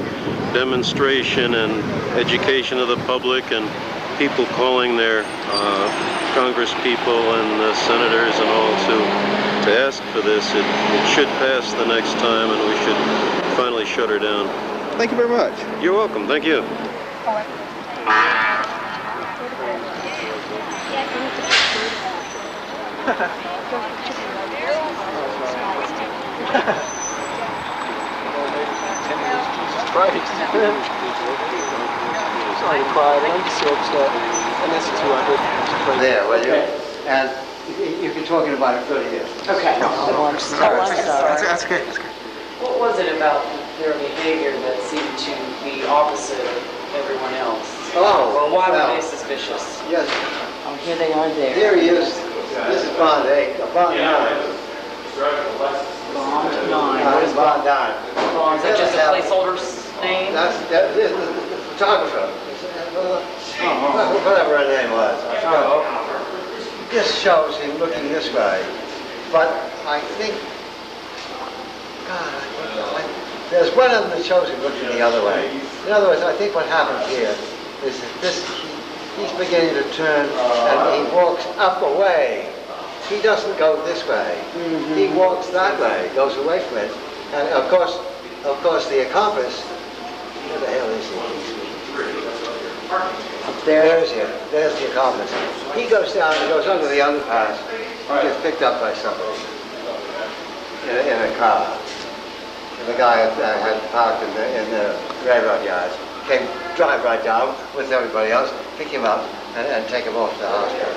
demonstration and education of the public and people calling their Congress people and senators and all to ask for this, it should pass the next time, and we should finally shut her down. Thank you very much. You're welcome. Thank you. Sorry to cry, but I'm just so upset. And that's 200. There, will you? And you've been talking about it for years. Okay. Oh, I'm sorry. That's okay. What was it about their behavior that seemed to be opposite of everyone else? Oh, or why well, were they suspicious? Yes. Oh, here they are there. Here he is. This is Bond 8, Bond 9. Bond 9. What is Bond 9? Oh, is that just a placeholder's name? That's the photographer. Whatever her name was. This shows him looking this way. But I think, God, there's one of them that shows him looking the other way. In other words, I think what happened here is that he's beginning to turn and he walks up away. He doesn't go this way. He walks that way, goes away from it. And of course, the accomplice, where the hell is he? There's him. There's the accomplice. He goes down, he goes under the underpass, gets picked up by somebody in a car. And the guy had parked in the railroad yards. Drive right down with everybody else, pick him up, and take him off to the hospital.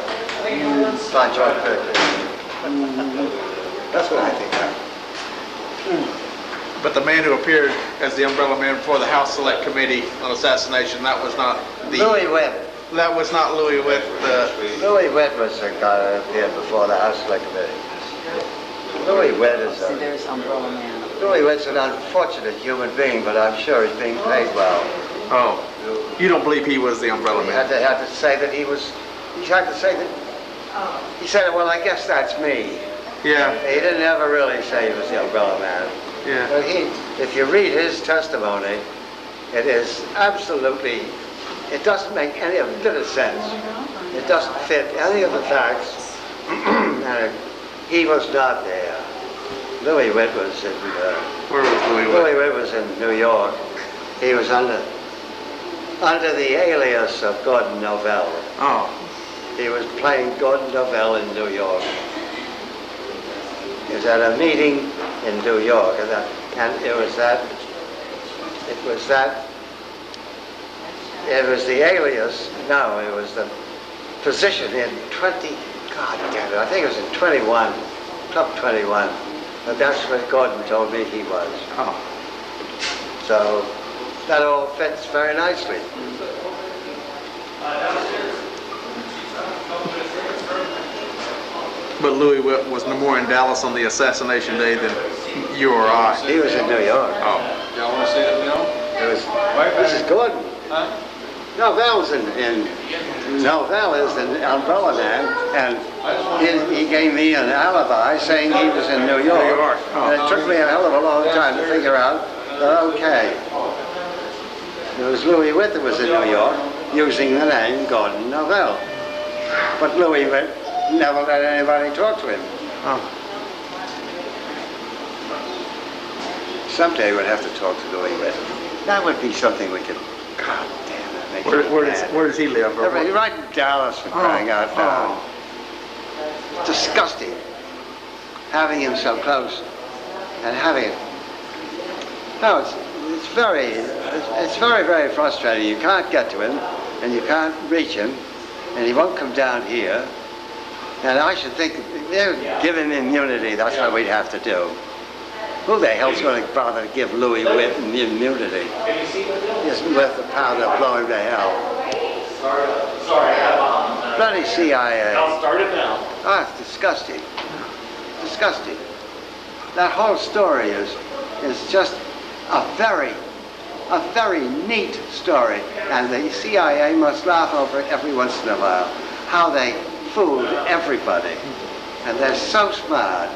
By John Perkins. That's what I think happened. But the man who appeared as the umbrella man before the House Select Committee on assassination, that was not the... Louis Witt. That was not Louis Witt. Louis Witt was the guy that appeared before the House Select Committee. Louis Witt is See, there's umbrella man. Louis Witt's an unfortunate human being, but I'm sure he's being paid well. Oh, you don't believe he was the umbrella man? He had to say that he was... He had to say that... He said, well, I guess that's me. Yeah. He didn't ever really say he was the umbrella man. Yeah. But if you read his testimony, it is absolutely, it doesn't make any of little sense. It doesn't fit any of the facts. And he was not there. Louis Witt was in... Where was Louis Witt? Louis Witt was in New York. He was under the alias of Gordon Novell. Oh. He was playing Gordon Novell in New York. He was at a meeting in New York, and it was the alias, no, it was the position in 20, God damn it, I think it was in 21, Club 21, but that's what Gordon told me he was. Oh. So, that all fits very nicely. But Louis Witt was no more in Dallas on the assassination day than you or I. He was in New York. Oh. Y'all want to see it now? This is Gordon. Huh? Novell's Novell is an umbrella man, and he gave me an alibi saying he was in New York. And it took me a hell of a long time to figure out that, okay, it was Louis Witt that was in New York using the name Gordon Novell. But Louis Witt never let anybody talk to him. Oh. Someday we'd have to talk to Louis Witt. That would be something we could, God damn it. Make Where does he live? Right in Dallas, for crying out loud. It's disgusting. Having him so close and having it. No, it's very, very frustrating. You can't get to him and you can't reach him and he won't come down here. And I should think, give him immunity, that's what we'd have to do. Who the hell's going to bother to give Louis Witt immunity? He isn't worth the pound of blowing to hell. Sorry. Bloody CIA. I'll start it now. Ah, it's disgusting. Disgusting. That whole story is just a very neat story. And the CIA must laugh over it every once in a while. How they fooled everybody. And they're so smart.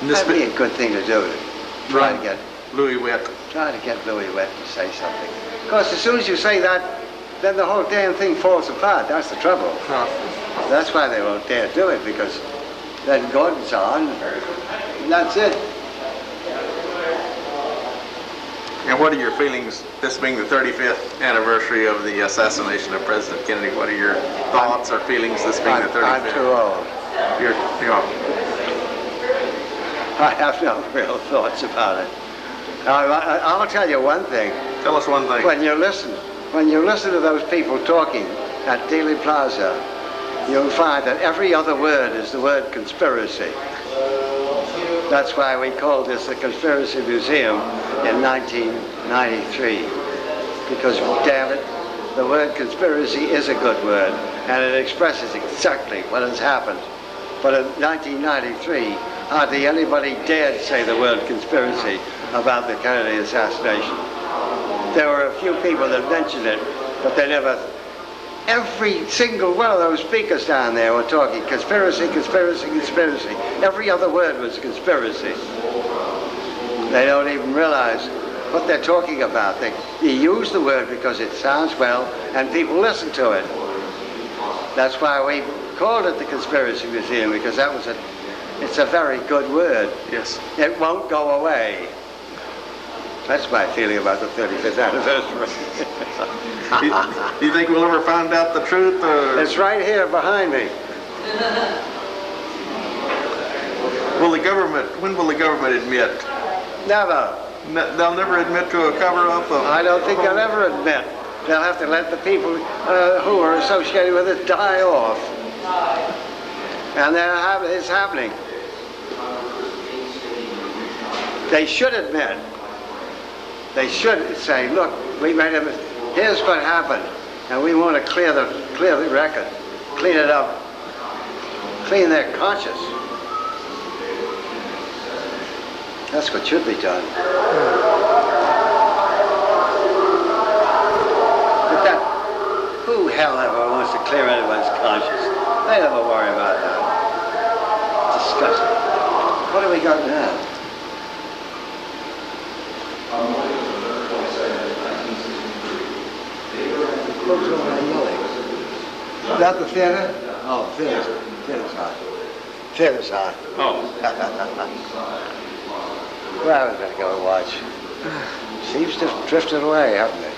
That'd be a good thing to do. Try to get Louis Witt to say something. Of course, as soon as you say that, then the whole damn thing falls apart. That's the trouble. That's why they won't dare do it, because then Gordon's on, and that's it. And what are your feelings, this being the 35th anniversary of the assassination of President Kennedy? What are your thoughts or feelings, this being the 35th? I'm too old. I have no real thoughts about it. I'll tell you one thing. Tell us one thing. When you listen to those people talking at Dealey Plaza, you'll find that every other word is the word conspiracy. That's why we called this the Conspiracy Museum in 1993. Because, damn it, the word conspiracy is a good word, and it expresses exactly what has happened. But in 1993, hardly anybody dared say the word conspiracy about the Kennedy assassination. There were a few people that mentioned it, but they never... Every single one of those speakers down there were talking conspiracy, conspiracy, conspiracy. Every other word was conspiracy. They don't even realize what they're talking about. They use the word because it sounds well and people listen to it. That's why we called it the Conspiracy Museum, because it's a very good word. Yes. It won't go away. That's my feeling about the 35th anniversary. Do you think we'll ever find out the truth? Or? It's right here behind me. When will the government admit? Never. They'll never admit to a cover-up of... I don't think they'll ever admit. They'll have to let the people who are associated with it die off. And it's happening. They should admit. They should say, look, we made a mistake. Here's what happened, and we want to clear the record, clean it up, clean their conscience. That's what should be done. But who hell ever wants to clear anyone's conscience? They never worry about that. Disgusting. What do we got now? Is that the theater? Oh, theater's hot. Theater's hot. Oh. Well, I was going to go and watch. Seems to have drifted away, haven't they?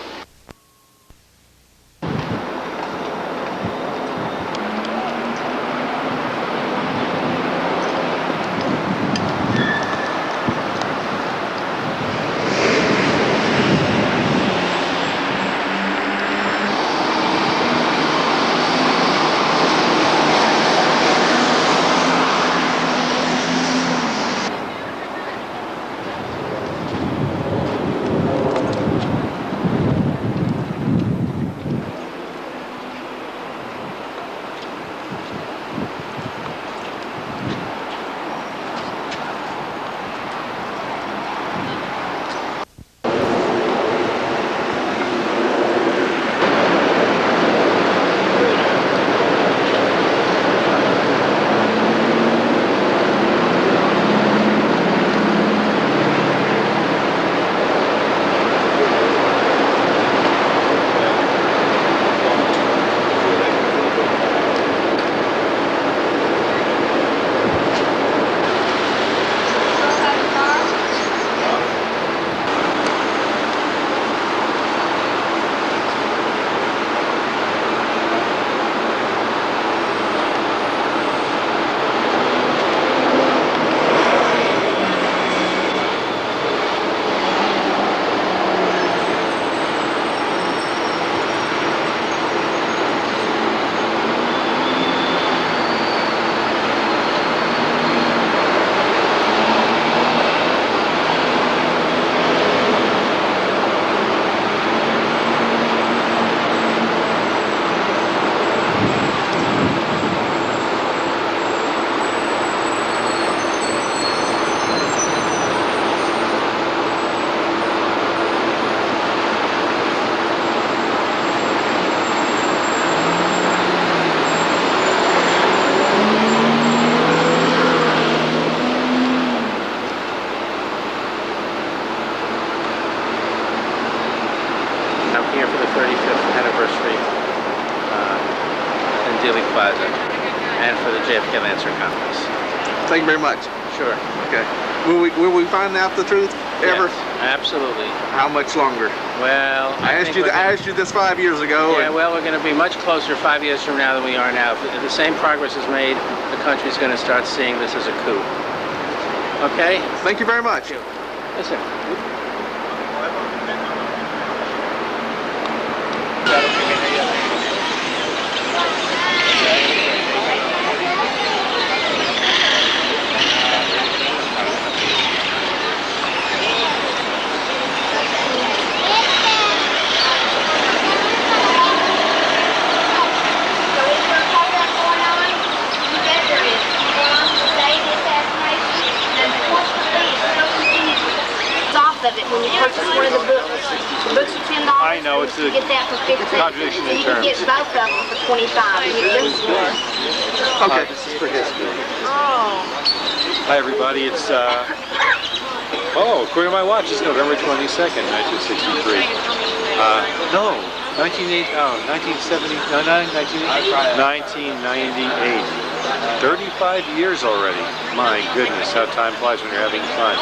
and for the JFK Lancer Conference. Thank you very much. Sure. Okay. Will we find out the truth ever? Yes, absolutely. How much longer? Well, I asked you this 5 years ago. Yeah, well, we're going to be much closer 5 years from now than we are now. If the same progress is made, the country's going to start seeing this as a coup. Okay? Thank you very much. Listen. Of it when you purchase one of the books. The books are $10. I know, it's a get that for 15. contradiction in You can get terms. both of them for 25. Okay. This is for history. Oh. Hi everybody, it's according to my watch, it's November 22nd, 1963. No, 1998, 1998. 35 years already. My goodness, how time flies when you're having fun.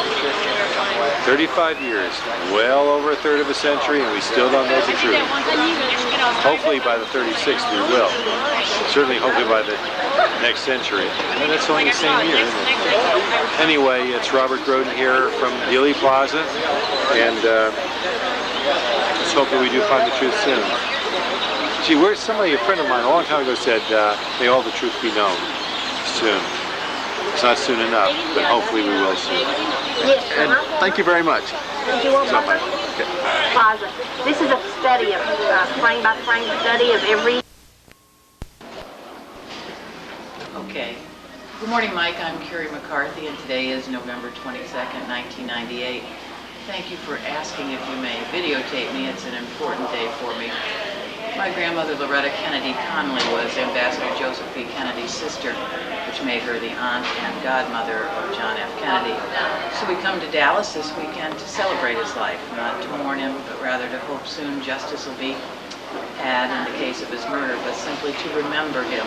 35 years, well over a third of a century, and we still don't know the truth. Hopefully by the 36th we will. Certainly hopefully by the next century. And that's only the same year, isn't it? Anyway, it's Robert Groden here from Dealey Plaza, and let's hope that we do find the truth soon. Gee, where's somebody, a friend of mine, a long time ago said, may all the truth be known soon. It's not soon enough, but hopefully we will soon. Yes, and thank you very much. Did you want Somebody. Okay. Plaza. This is a study of frame by frame study of every. Okay. Good morning, Mike. I'm Carrie McCarthy, and today is November 22nd, 1998. Thank you for asking if you may videotape me. It's an important day for me. My grandmother, Loretta Kennedy Connolly, was Ambassador Joseph P. Kennedy's sister, which made her the aunt and godmother of John F. Kennedy. So we come to Dallas this weekend to celebrate his life, not to mourn him, but rather to hope soon justice will be had in the case of his murder, but simply to remember him.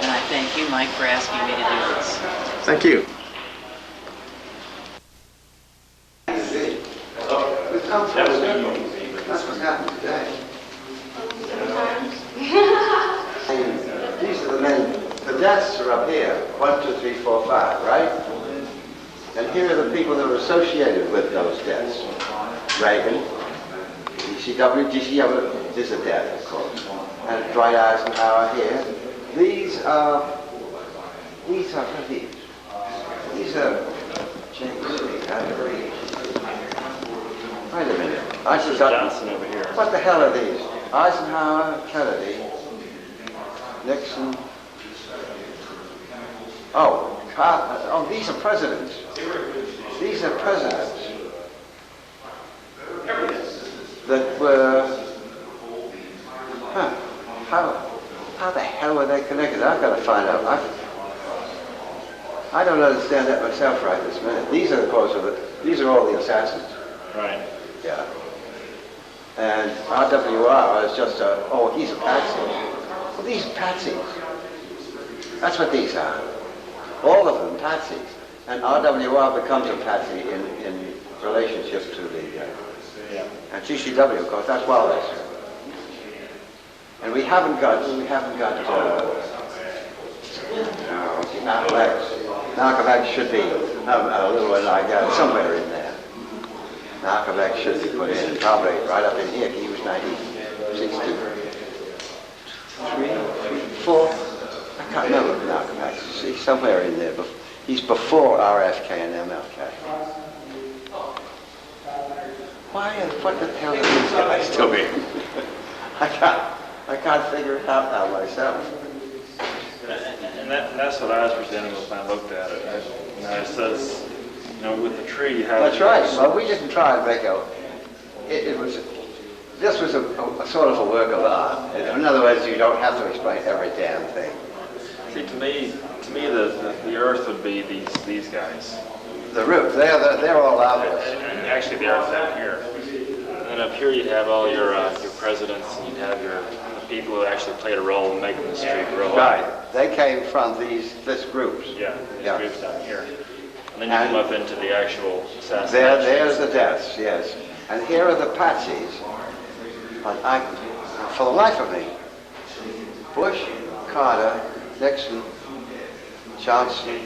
And I thank you, Mike, for asking me to do this. Thank you. That's what's happened today. These are the men. The deaths are up here. 1, 2, 3, 4, 5, right? And here are the people that are associated with those deaths. Reagan, GCW, is a death, of course. And Dwight Eisenhower here. These are these are James Lee. Wait a minute. I forgot. Johnson over here. What the hell are these? Eisenhower, Kennedy, Nixon. Oh, these are presidents. These are presidents that were. How the hell are they connected? I've got to find out. I don't understand that myself right this minute. These are, of course, these are all the assassins. Right. Yeah. And RWR is just he's a patsy. Well, these are patsies. That's what these are. All of them patsies. And RWR becomes a patsy in relationship to the, and GCW, of course, that's Wallace. And we haven't got Malcolm X. Malcolm X should be a little one like that, somewhere in there. Malcolm X should be put in, probably right up in here. He was 1963, 4. I can't remember Malcolm X. He's somewhere in there. He's before RFK and MLK. What the hell are these guys doing? I can't figure it out now myself. And that's what I was presenting when I looked at it. It says, with the tree you have. That's right. Well, we didn't try and make this was a sort of a work of art. In other words, you don't have to explain every damn thing. See, to me, the Earth would be these guys. The roof, they're all obvious. And actually, the Earth's out here. And then up here, you'd have all your presidents, and you'd have your people who actually played a role in making the street grow up. Right. They came from this groups. Yeah, these Yeah. groups down here. And then you come up into the actual assassination. There's the deaths, yes. And here are the patsies. But for the life of me, Bush, Carter, Nixon, Johnson,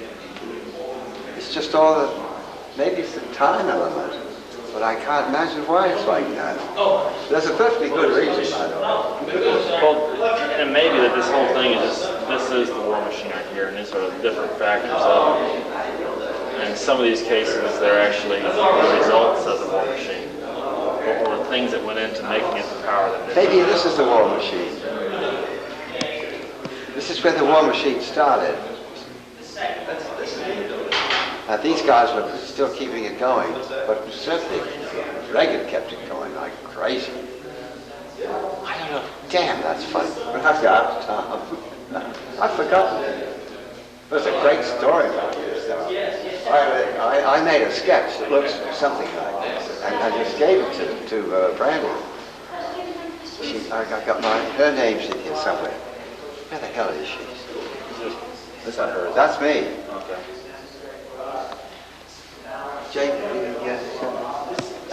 it's just all the, maybe it's the time element, but I can't imagine why it's like that. There's a perfectly good reason, by the way. Well, and maybe that this whole thing is just, this is the war machine right here, and these are the different factors of it. And some of these cases, they're actually the results of the war machine, or the things that went into making it the power that it is. Maybe this is the war machine. This is where the war machine started. Now these guys were still keeping it going, but certainly Reagan kept it going like crazy. I don't know. Damn, that's funny. Tom. I've forgotten it. There's a great story about this stuff. I made a sketch that looks something like this, and I just gave it to Brandy. I got her name's in here somewhere. Where the hell is she? That's not her. That's me. Okay. Jake, yes.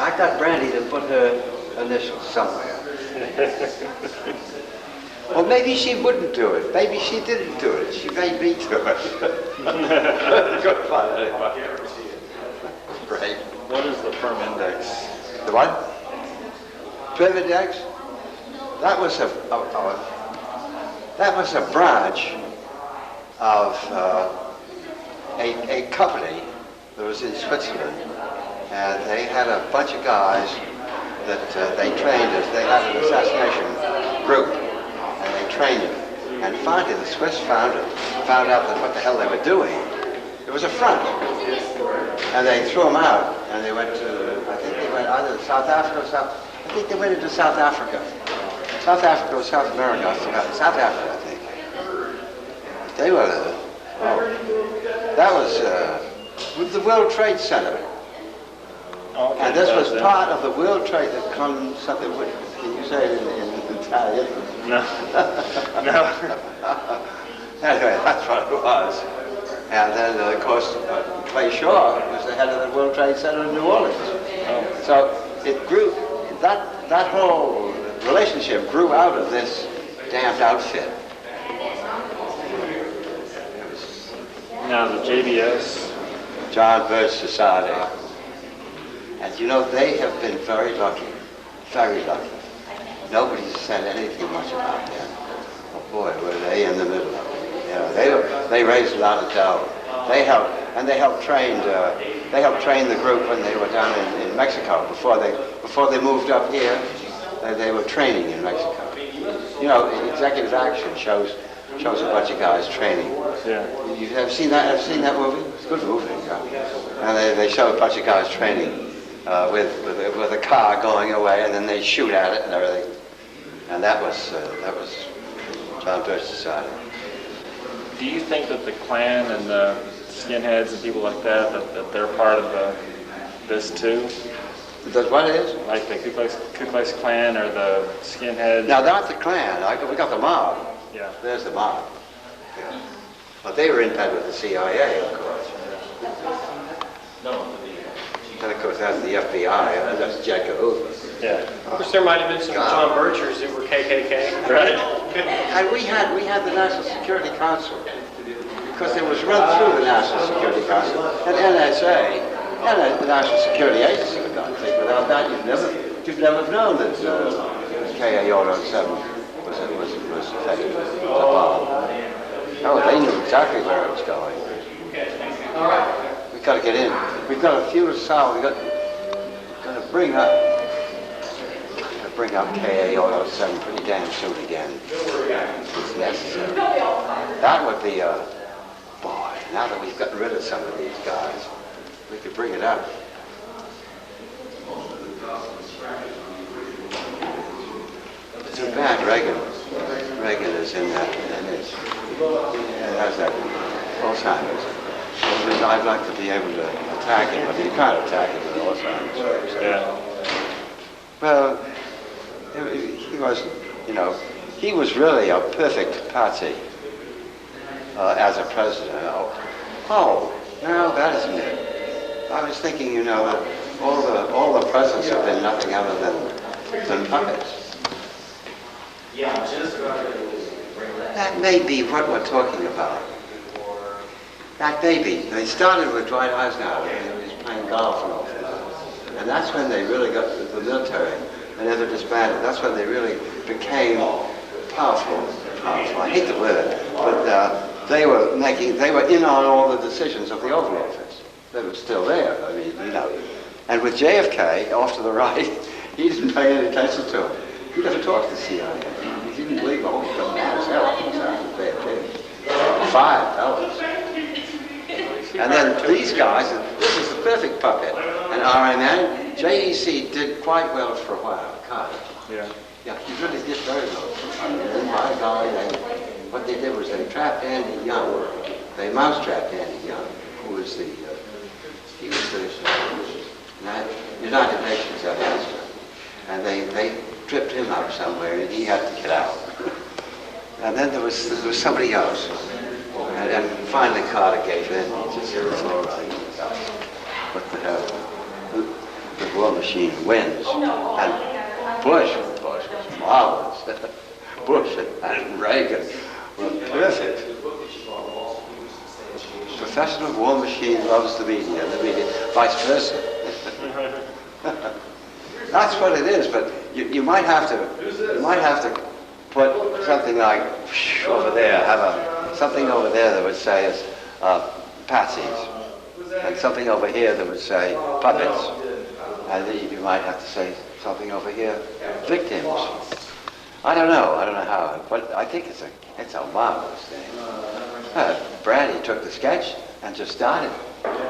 I got Brandy to put her initials somewhere. Well, maybe she wouldn't do it. Maybe she didn't do it. She made me do it. Good fun, anyway. Great. What is the firm index? The what? Firm index? That was a branch of a company that was in Switzerland, and they had a bunch of guys that they trained as they had an assassination group, and they trained them. And finally, the Swiss found out that what the hell they were doing. It was a front, and they threw them out, and they went to, I think they went either to South Africa or I think they went into South Africa. South Africa or South America, I forgot. South Africa, I think. They were, that was with the World Trade Center. Oh, okay. And this was part of the World Trade that comes, something, can you say it in Italian? No. No. Anyway, that's what it was. And then, of course, Clay Shaw was the head of the World Trade Center in New Orleans. Oh. So it grew, that whole relationship grew out of this damned outfit. Now the JBS. John Birch Society. And you know, they have been very lucky. Very lucky. Nobody's said anything much about them. Oh boy, were they in the middle of it. You know, they raised a lot of dough. They helped train the group when they were down in Mexico before they moved up here. They were training in Mexico. You know, Executive Action shows a bunch of guys training. Yeah. You have seen that? Have seen that movie? It's a good movie. Yeah. And they show a bunch of guys training with a car going away, and then they shoot at it and everything. And that was John Birch Society. Do you think that the Klan and the skinheads and people like that they're part of this too? That's what it is? Like the Ku Klux Klan or the skinheads? Now, not the Klan. We got the mob. Yeah. There's the mob. Yeah. But they were in bed with the CIA, of course. No. And of course, that's the FBI. That's J. Hoover. Yeah. Of course, there might have been some John Birchers that were KKK. Right. And we had the National Security Council, because it was run through the National Security Council. And NSA, and the National Security Agency, for God's sake. Without that, you'd never have known that KA-007 was effective as a bomb. Oh, they knew exactly where it was going. All right. We've got to get in. We've got a few to solve. We've got to bring up KA-007 pretty damn soon again. It's necessary. That would be boy, now that we've gotten rid of some of these guys, we could bring it up. Too bad Reagan is in that, and it has that Alzheimer's. I'd like to be able to attack him, but you can't attack him with Alzheimer's. Yeah. Well, he wasn't, you know, he was really a perfect patsy as a president. Oh, no, that isn't it. I was thinking, you know, that all the presidents have been nothing other than puppets. That may be what we're talking about. That may be. They started with Dwight Eisenhower, and he was playing golf and all that. And that's when they really got the military and never disbanded. That's when they really became powerful. I hate the word, but they were in on all the decisions of the Oval Office. They were still there. I mean, you know. And with JFK off to the right, he didn't pay any attention to him. He never talked to the CIA. He didn't believe the whole thing. Mad as hell. He was after JFK. 5 fellas. And then these guys, this is the perfect puppet. And RMN, JEC did quite well for a while. Carter. Yeah, he really did very well. And then by golly, what they did was they trapped Andy Young. They mousetrapped Andy Young, who was he was the United Nations ambassador. And they tripped him up somewhere, and he had to get out. And then there was somebody else. And finally Carter gave in. He just said, it's all right. What the hell? The war machine wins. And Bush was marvelous. Bush and Reagan were perfect. Professional war machine loves the media, and the media vice versa. That's what it is, but you might have to put something like over there, something over there that would say is patsies, and something over here that would say puppets, and you might have to say something over here, victims. I don't know how, but I think it's a marvelous thing. Brandy took the sketch and just started.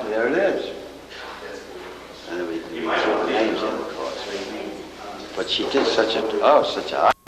There it is. And then we put the names in, of course. But she did such a